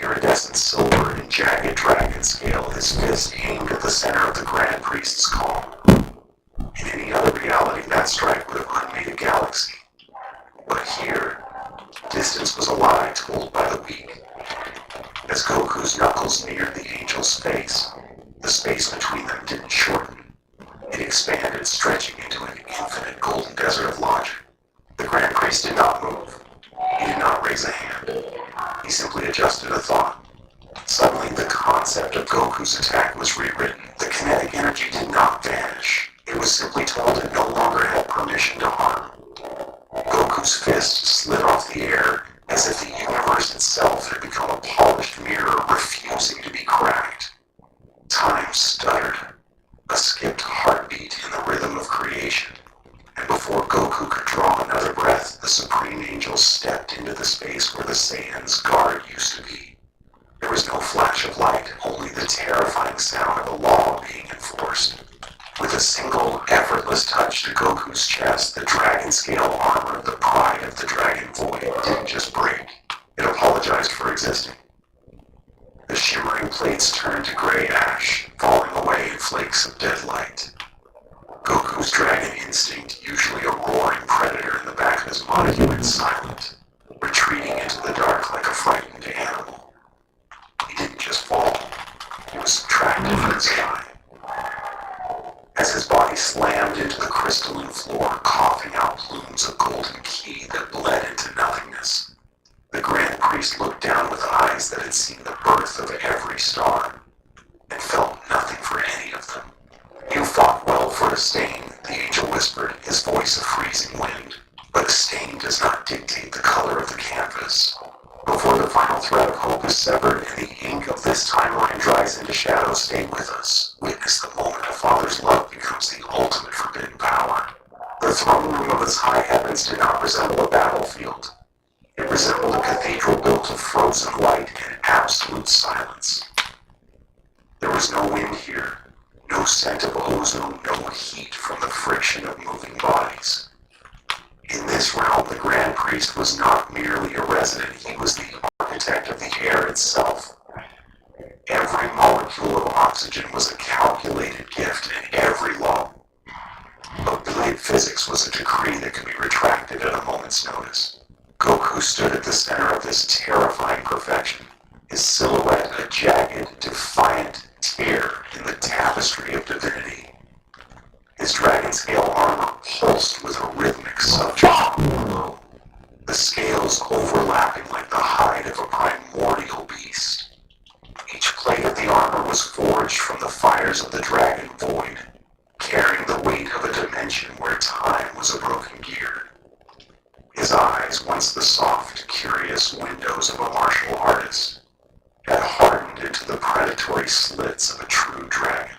Iridescent silver and jagged dragon scale, his fist aimed at the center of the Grand Priest's calm. In any other reality, that strike would have unmade a galaxy. But here, distance was a lie told by the weak. As Goku's knuckles neared the angel's face, the space between them didn't shorten. It expanded, stretching into an infinite golden desert of logic. The Grand Priest did not move. He did not raise a hand. He simply adjusted a thought. Suddenly, the concept of Goku's attack was rewritten. The kinetic energy did not vanish. It was simply told it no longer had permission to harm. Goku's fist slid off the air as if the universe itself had become a polished mirror refusing to be cracked. Time stuttered, a skipped heartbeat in the rhythm of creation. And before Goku could draw another breath, the Supreme Angel stepped into the space where the Saiyan's guard used to be. There was no flash of light, only the terrifying sound of a law being enforced. With a single, effortless touch to Goku's chest, the dragon scale armor of the pride of the Dragon Void didn't just break. It apologized for existing. The shimmering plates turned to gray ash, falling away in flakes of dead light. Goku's dragon instinct, usually a roaring predator in the back of his body, went silent, retreating into the dark like a frightened animal. He didn't just fall, he was subtracted from the sky. As his body slammed into the crystalline floor, coughing out plumes of golden ki that bled into nothingness, the Grand Priest looked down with eyes that had seen the birth of every star, and felt nothing for any of them. You fought well for a stain, the angel whispered, his voice a freezing wind, but a stain does not dictate the color of the canvas. Before the final thread of hope is severed and the ink of this timeline dries into shadow, stay with us. Witness the moment a father's love becomes the ultimate forbidden power. The throne room of his high heavens did not resemble a battlefield. It resembled a cathedral built of frozen light and absolute silence. There was no wind here, no scent of ozone, no heat from the friction of moving bodies. In this realm, the Grand Priest was not merely a resident, he was the architect of the air itself. Every molecule of oxygen was a calculated gift, and every law of Blade physics was a decree that could be retracted at a moment's notice. Goku stood at the center of this terrifying perfection, his silhouette a jagged, defiant tear in the tapestry of divinity. His dragon-scale armor pulsed with a rhythmic subject glow, the scales overlapping like the hide of a primordial beast. Each plate of the armor was forged from the fires of the dragon void, carrying the weight of a dimension where time was a broken gear. His eyes, once the soft, curious windows of a martial artist, had hardened into the predatory slits of a true dragon.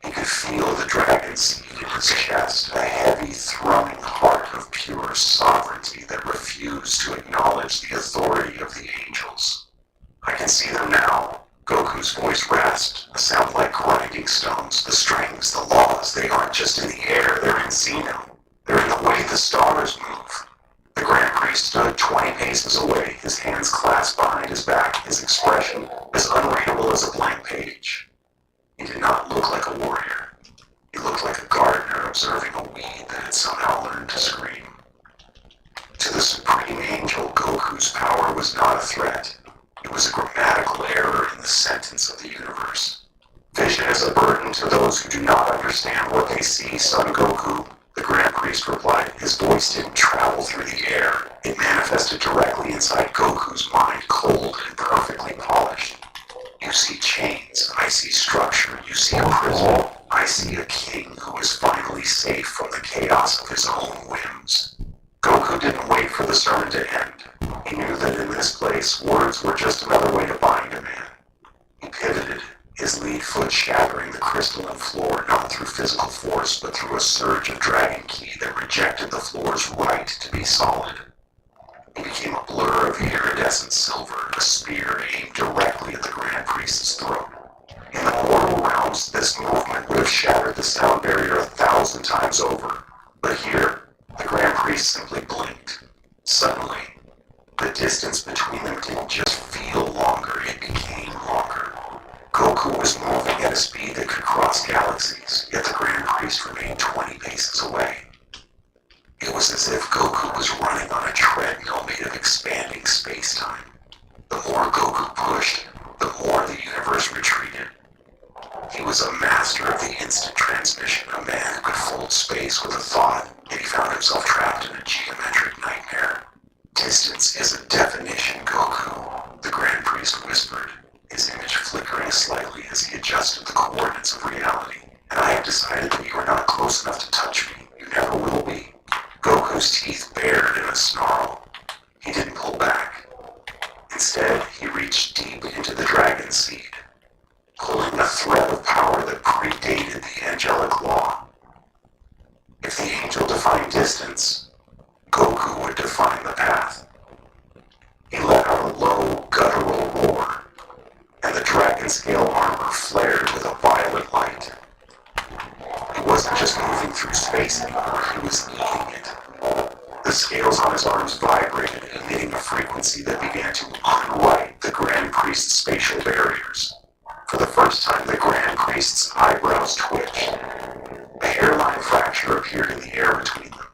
He could feel the dragon seed in his chest, a heavy, thrumming heart of pure sovereignty that refused to acknowledge the authority of the angels. I can see them now. Goku's voice rasped, a sound like grinding stones. The strings, the laws, they aren't just in the air, they're in Xeno. They're in the way the stars move. The Grand Priest stood 20 paces away, his hands clasped behind his back, his expression as unreadable as a blank page. He did not look like a warrior. He looked like a gardener observing a weed that had somehow learned to scream. To the Supreme Angel, Goku's power was not a threat. It was a grammatical error in the sentence of the universe. Vision is a burden to those who do not understand what they see, son Goku, the Grand Priest replied. His voice didn't travel through the air. It manifested directly inside Goku's mind, cold and perfectly polished. You see chains, I see structure, you see a prison, I see a king who is finally safe from the chaos of his own whims. Goku didn't wait for the sermon to end. He knew that in this place, words were just another way to bind a man. He pivoted, his lead foot shattering the crystalline floor not through physical force, but through a surge of dragon ki that rejected the floor's right to be solid. He became a blur of iridescent silver, a spear aimed directly at the Grand Priest's throat. In the mortal realms, this movement would have shattered the sound barrier 1,000 times over, but here, the Grand Priest simply blinked. Suddenly, the distance between them didn't just feel longer, it became longer. Goku was moving at a speed that could cross galaxies, yet the Grand Priest remained 20 paces away. It was as if Goku was running on a treadmill made of expanding space-time. The more Goku pushed, the more the universe retreated. He was a master of the instant transmission, a man who could fold space with a thought, yet he found himself trapped in a geometric nightmare. Distance is a definition, Goku, the Grand Priest whispered, his image flickering slightly as he adjusted the coordinates of reality. And I have decided that you are not close enough to touch me. You never will be. Goku's teeth bared in a snarl. He didn't pull back. Instead, he reached deep into the dragon seed, pulling a thread of power that predated the angelic law. If the angel defined distance, Goku would define the path. He let out a low, guttural roar, and the dragon-scale armor flared with a violet light. He wasn't just moving through space anymore, he was eating it. The scales on his arms vibrated, emitting a frequency that began to unwrite the Grand Priest's facial barriers. For the first time, the Grand Priest's eyebrows twitched. A hairline fracture appeared in the air between them,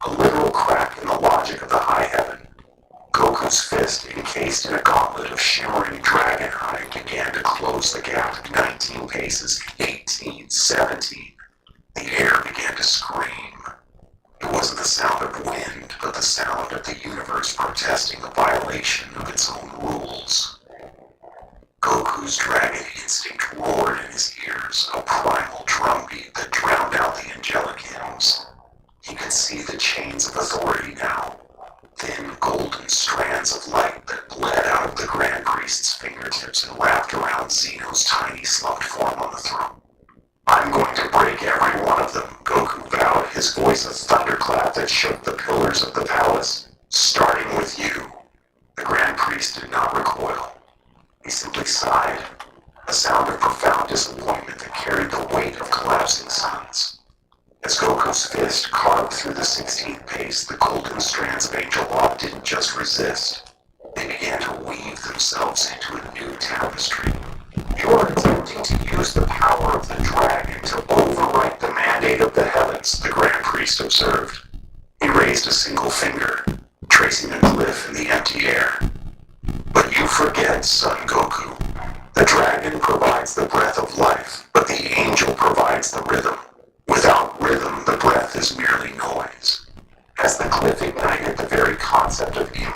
a literal crack in the logic of the high heaven. Goku's fist, encased in a gauntlet of shimmering dragon hide, began to close the gap. 19 paces, 18, 17. The air began to scream. It wasn't the sound of wind, but the sound of the universe protesting the violation of its own rules. Goku's dragon instinct roared in his ears, a primal drumbeat that drowned out the angelic hymns. He could see the chains of authority now, thin golden strands of light that bled out of the Grand Priest's fingertips and wrapped around Zeno's tiny slumped form on the throne. I'm going to break every one of them, Goku vowed, his voice a thunderclap that shook the pillars of the palace. Starting with you. The Grand Priest did not recoil. He simply sighed, a sound of profound disappointment that carried the weight of collapsing suns. As Goku's fist carved through the 16th pace, the golden strands of Angel Law didn't just resist. They began to weave themselves into a new tapestry. You're attempting to use the power of the dragon to overwrite the mandate of the heavens, the Grand Priest observed. He raised a single finger, tracing a glyph in the empty air. But you forget, son Goku. The dragon provides the breath of life, but the angel provides the rhythm. Without rhythm, the breath is merely noise. As the glyph ignited the very concept of you.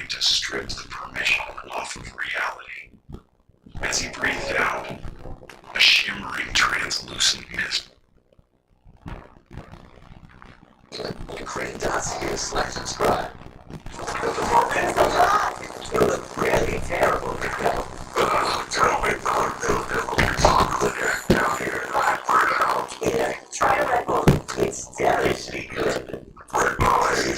to strip the permission off of reality. As he breathed out, a shimmering, translucent mist. The green dots here, select subscribe. You look really terrible, Miguel. Tell me about the devil chocolate down here in my out. Here, try a Red Bull. It's deliciously good. Red boy.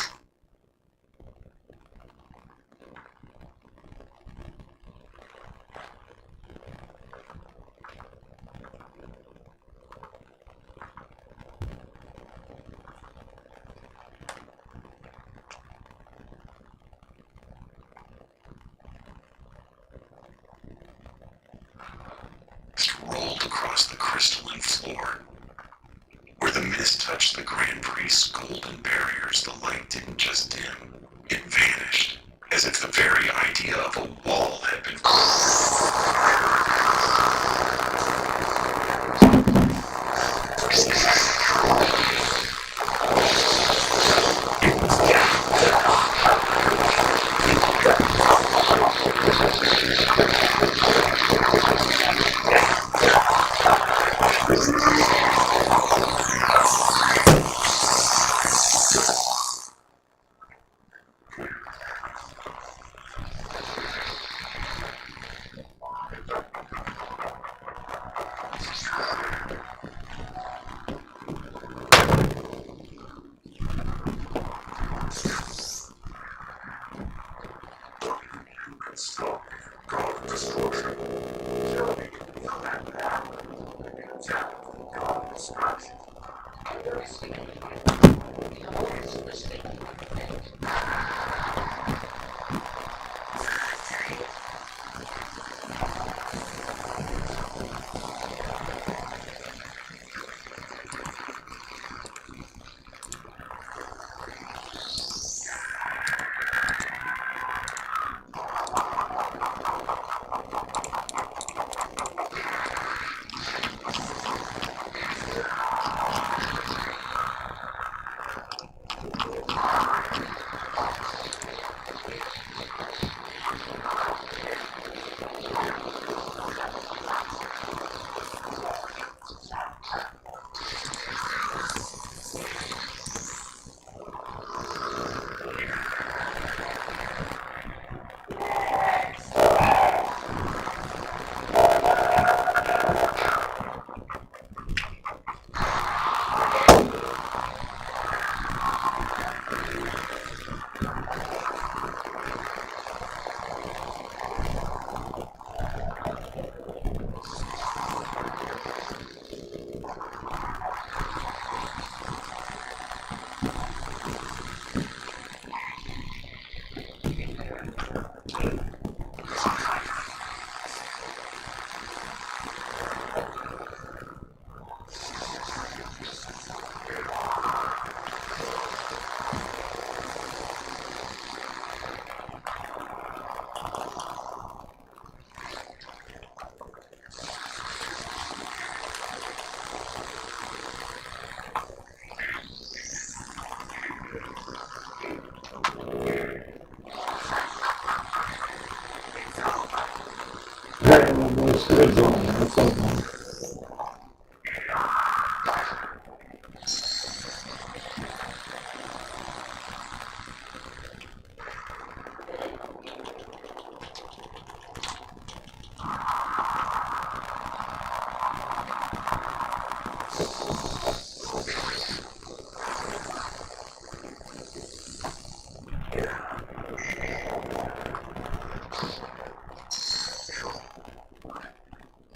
Rolled across the crystalline floor. Where the mist touched the Grand Priest's golden barriers, the light didn't just dim, it vanished, as if the very idea of a wall had been stop. God destruction. Tell me, feel that now. Tell God destruction.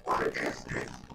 What is this?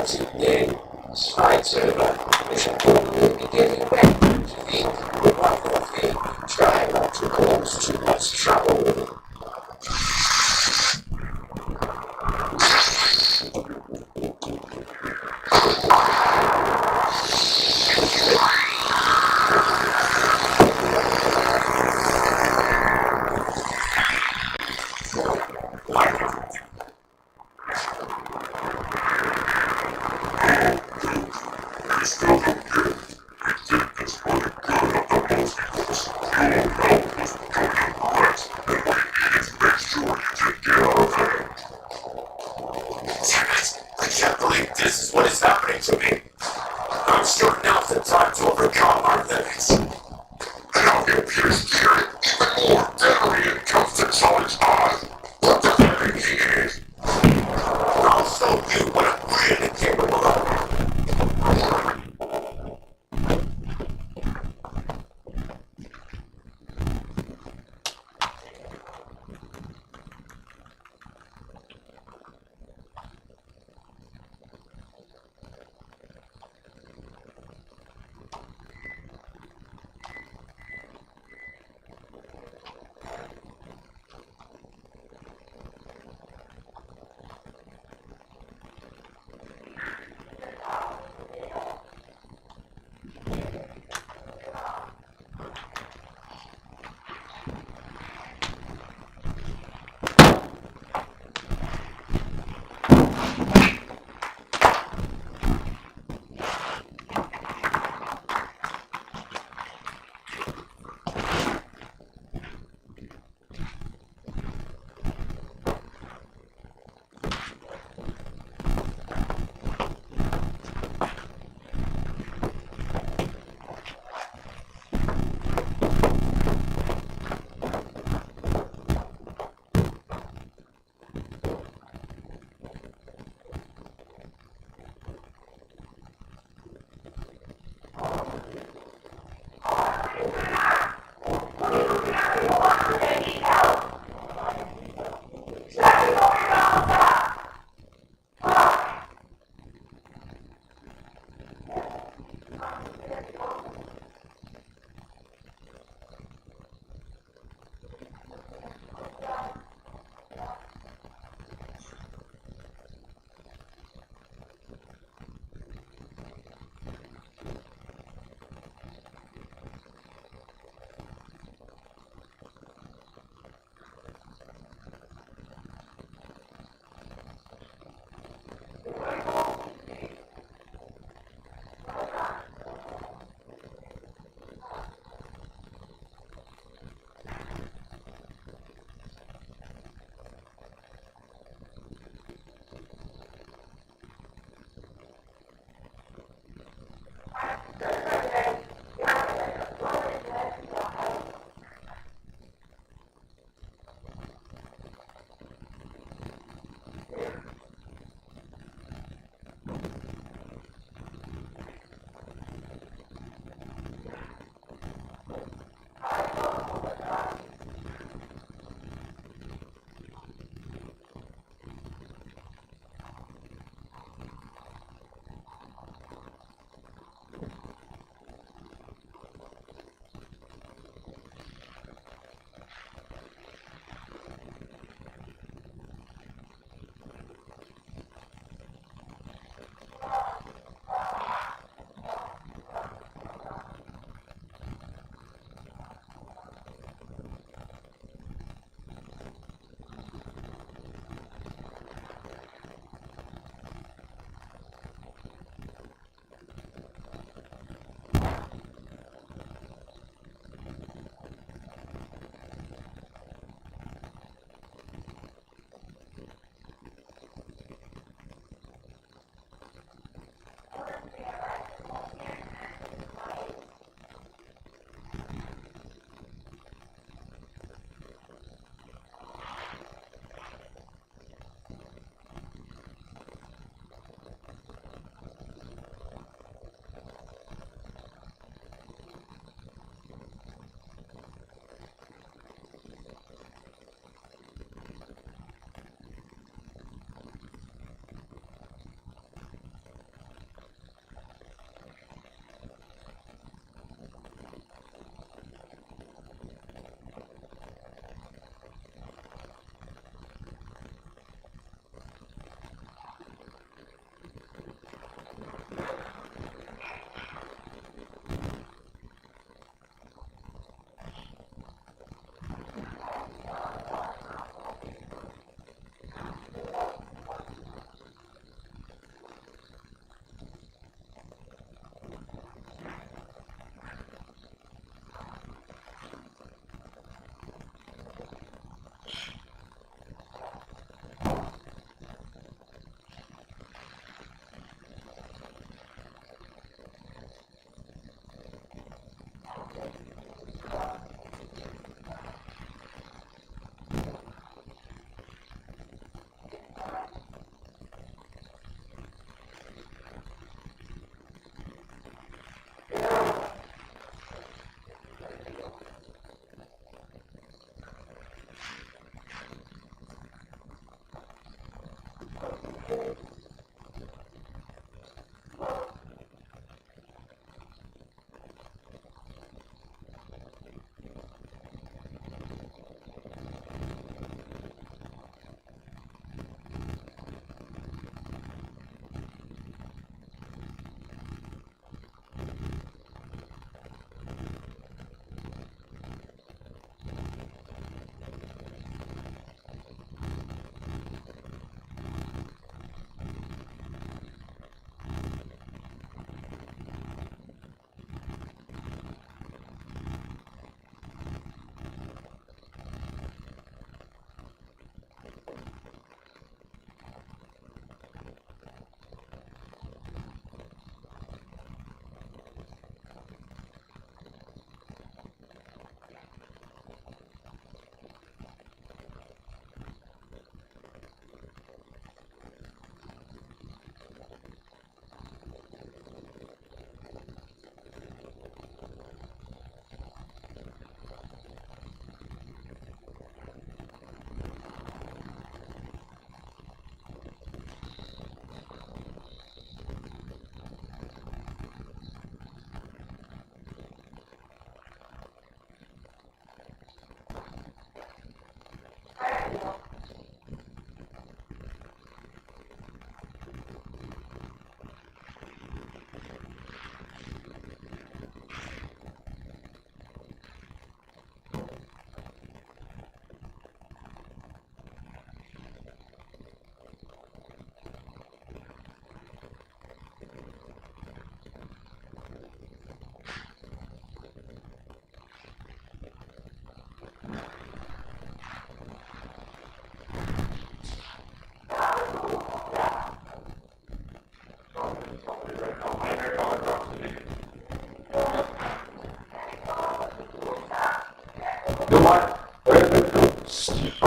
today, Schweitzer is only getting back to the remarkable thing. Try not to cause too much trouble.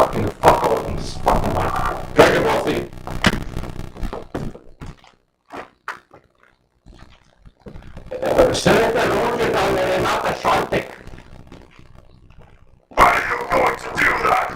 fucking fuck all of them. Just fucking like Dragon Ball Z. Senta longe da Renata Schaltek. Why are you going to do that?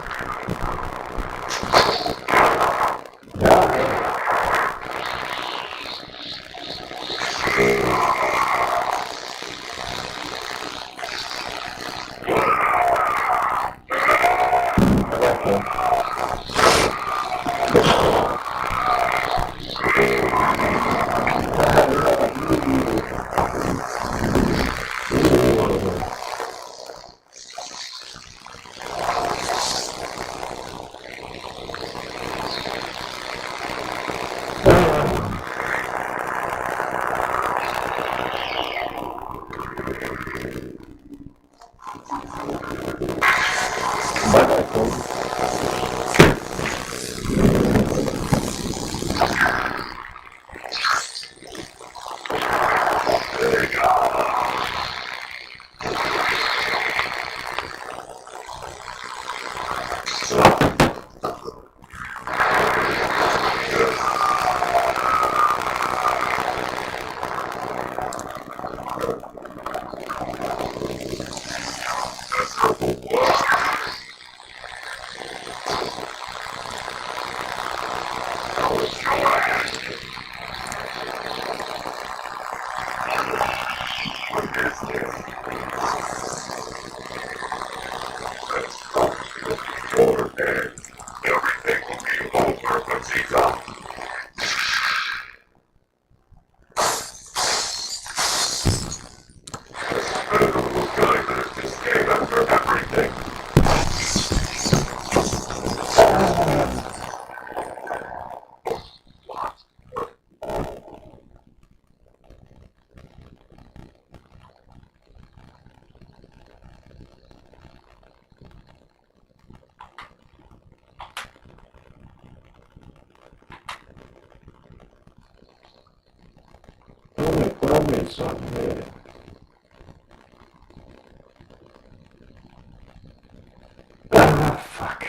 Fuck.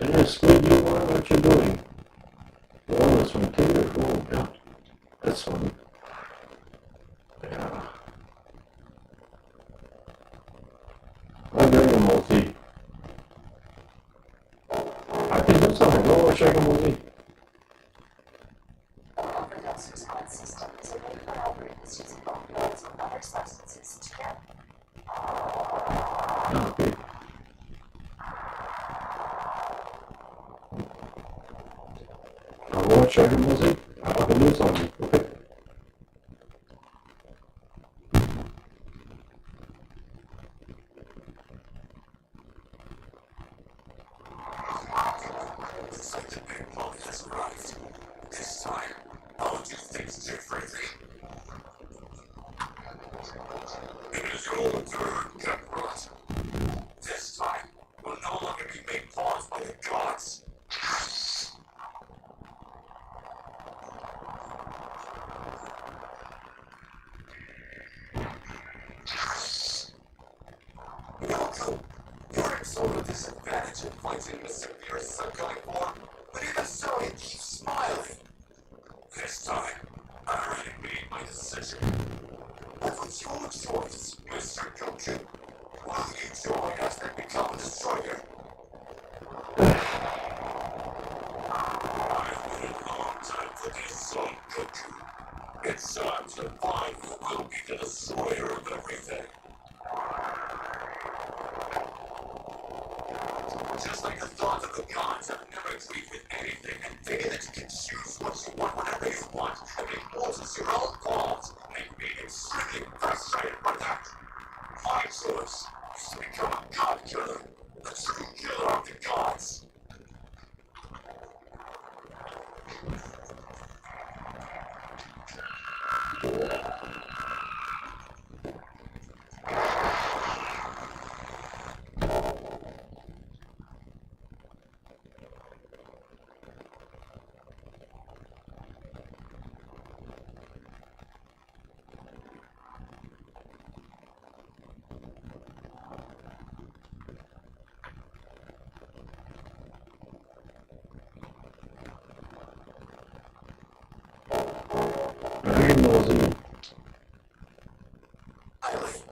Yes, what do you want? What you doing? Oh, this one too. Oh, yeah. This one. Yeah. I'm doing a multi. I can do something. Go check a movie. Overdose response system is a way for algorithms using opioids or other substances to get Okay. I'll go check a movie. I'll do something. Okay. Such a big moment has arrived. This time, I'll do things differently. It is your turn, Kakarot. This time, will no longer be made pawns by the gods. Welcome. You're at sort of disadvantage in fighting the severe circling form, but even so, he keeps smiling. This time, I already made my decision. What was your choice, Mr. Goku? Will you join us and become a destroyer? I've waited a long time for this, son Goku. It's time to find who will be the destroyer of everything. Just like the thoughts of the gods have Iron Mosey. Eileen.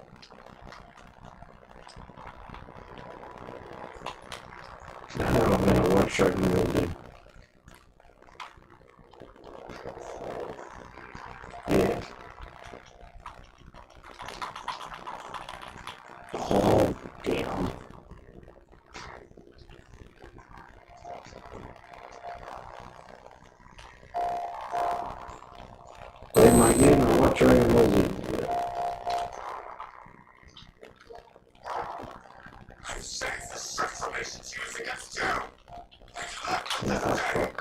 I don't know what Sharky Mosey. Yeah. Oh, damn. Play my game or watch Iron Mosey. I've saved the sex relations used against you. Nah, fuck.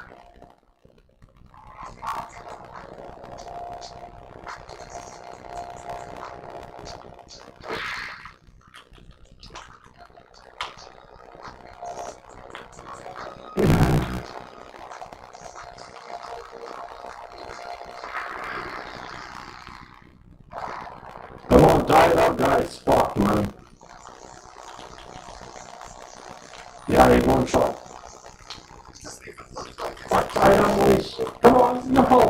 Come on, die it out, guys. Fuck, man. Yeah, I one shot. Fuck, I always. Come on, no. Oh.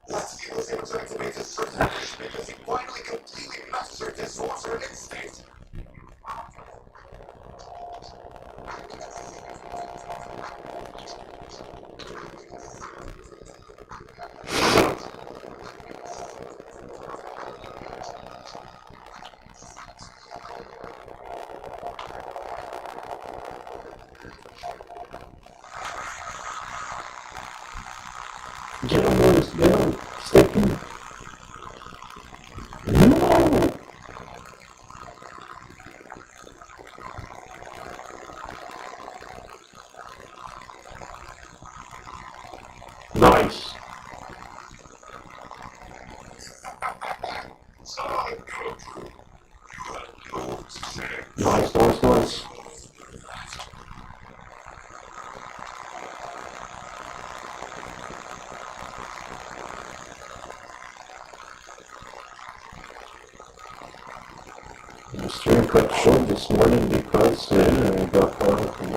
Last year was able to activate his certain because he finally completely mastered his sorcerer instinct. Get him, boys. Get him. Stick him. No. Nice. Nice, nice, nice. The stream cut short this morning because I got caught up in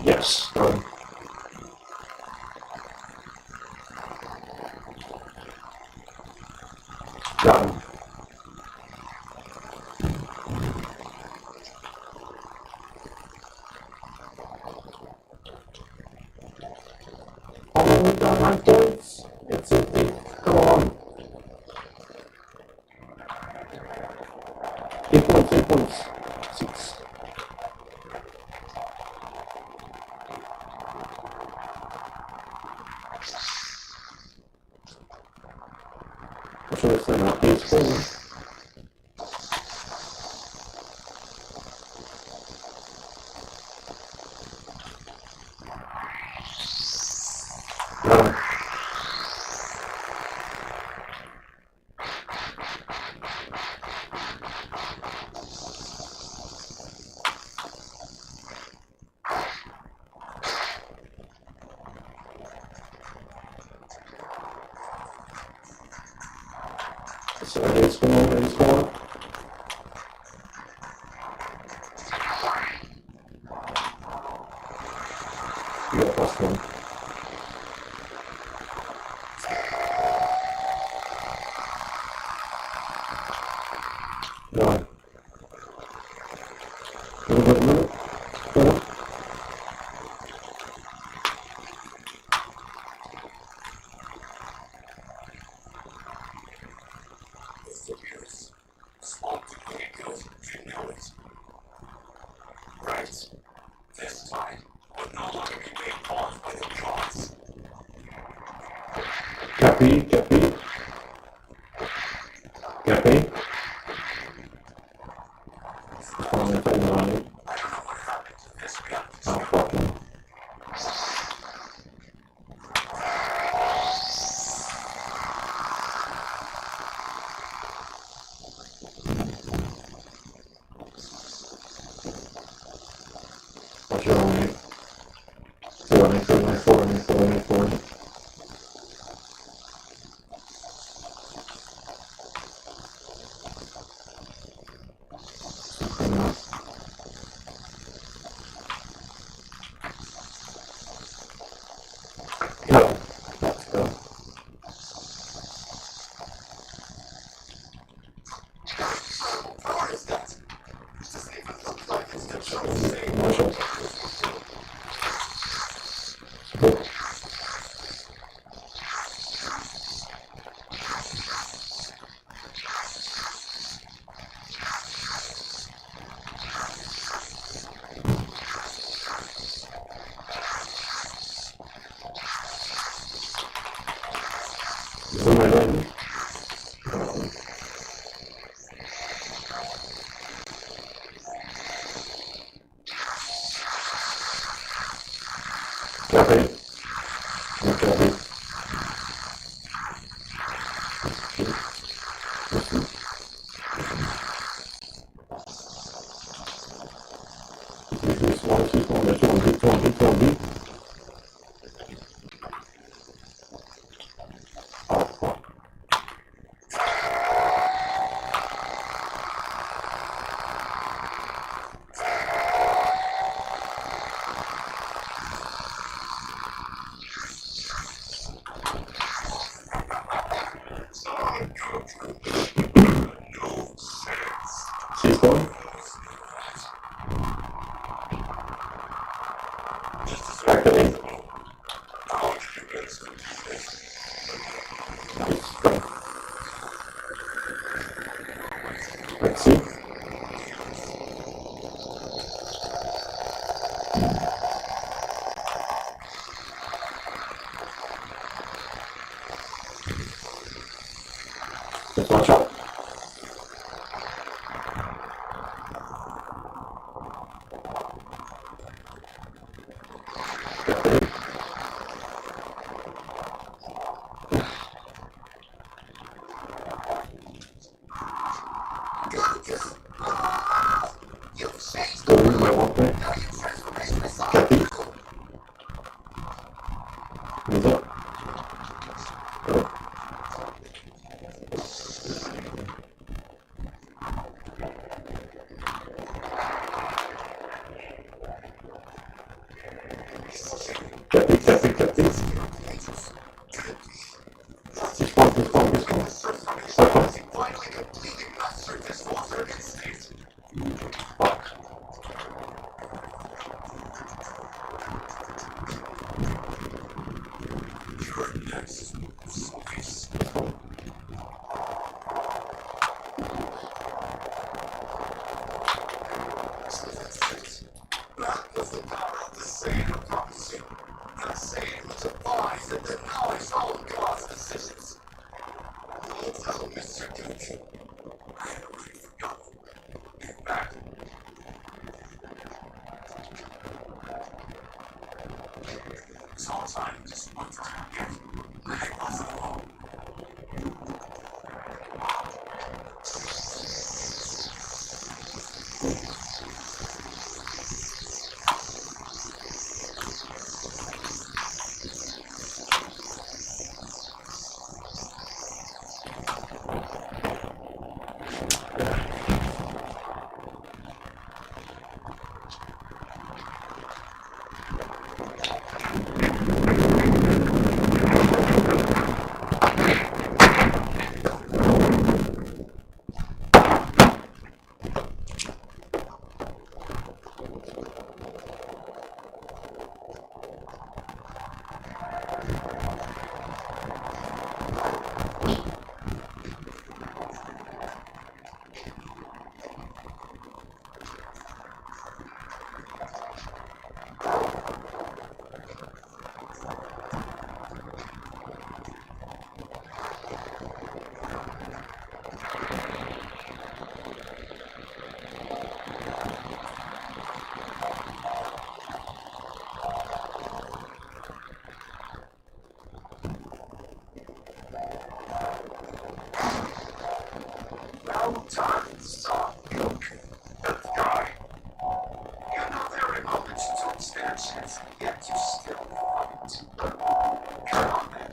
Yes. Got him. Oh, we got my points. It's empty. Come on. 8 points, 8 points. 6. I should have said not these things. So it's going. Yeah, that's one. No. Little bit. Capi? On the phone line. Oh, fucking. What's wrong with you? 40. Go. Let's go. Marshall. Support. Somewhere ready? Copy. Copy. Oh, fuck. She's going? Activate. Let's see. Just watch out. Activate. Go in my walkway. Copy. Move up. Go. Copy. Respawn. Fuck. life, yet you still want it. Come on, man.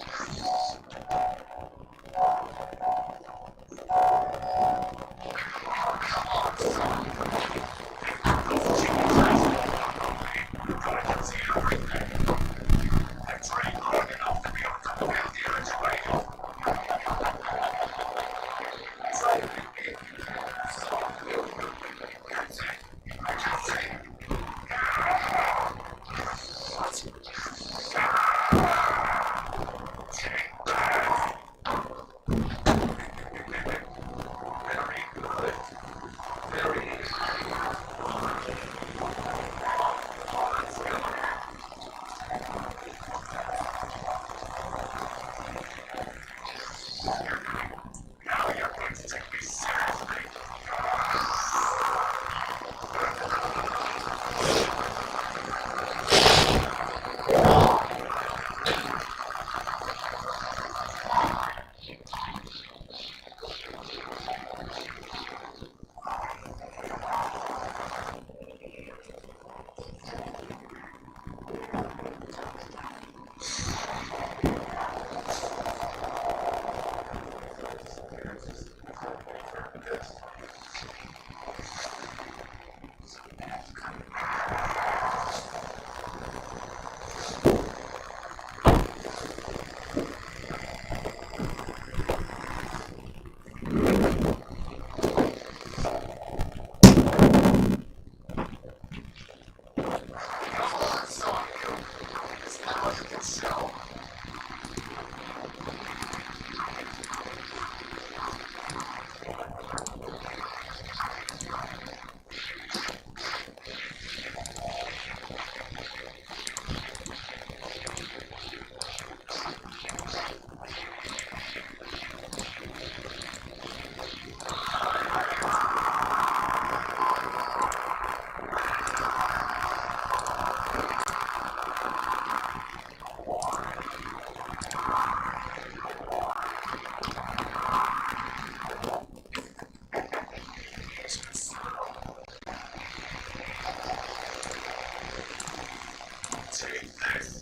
Take this.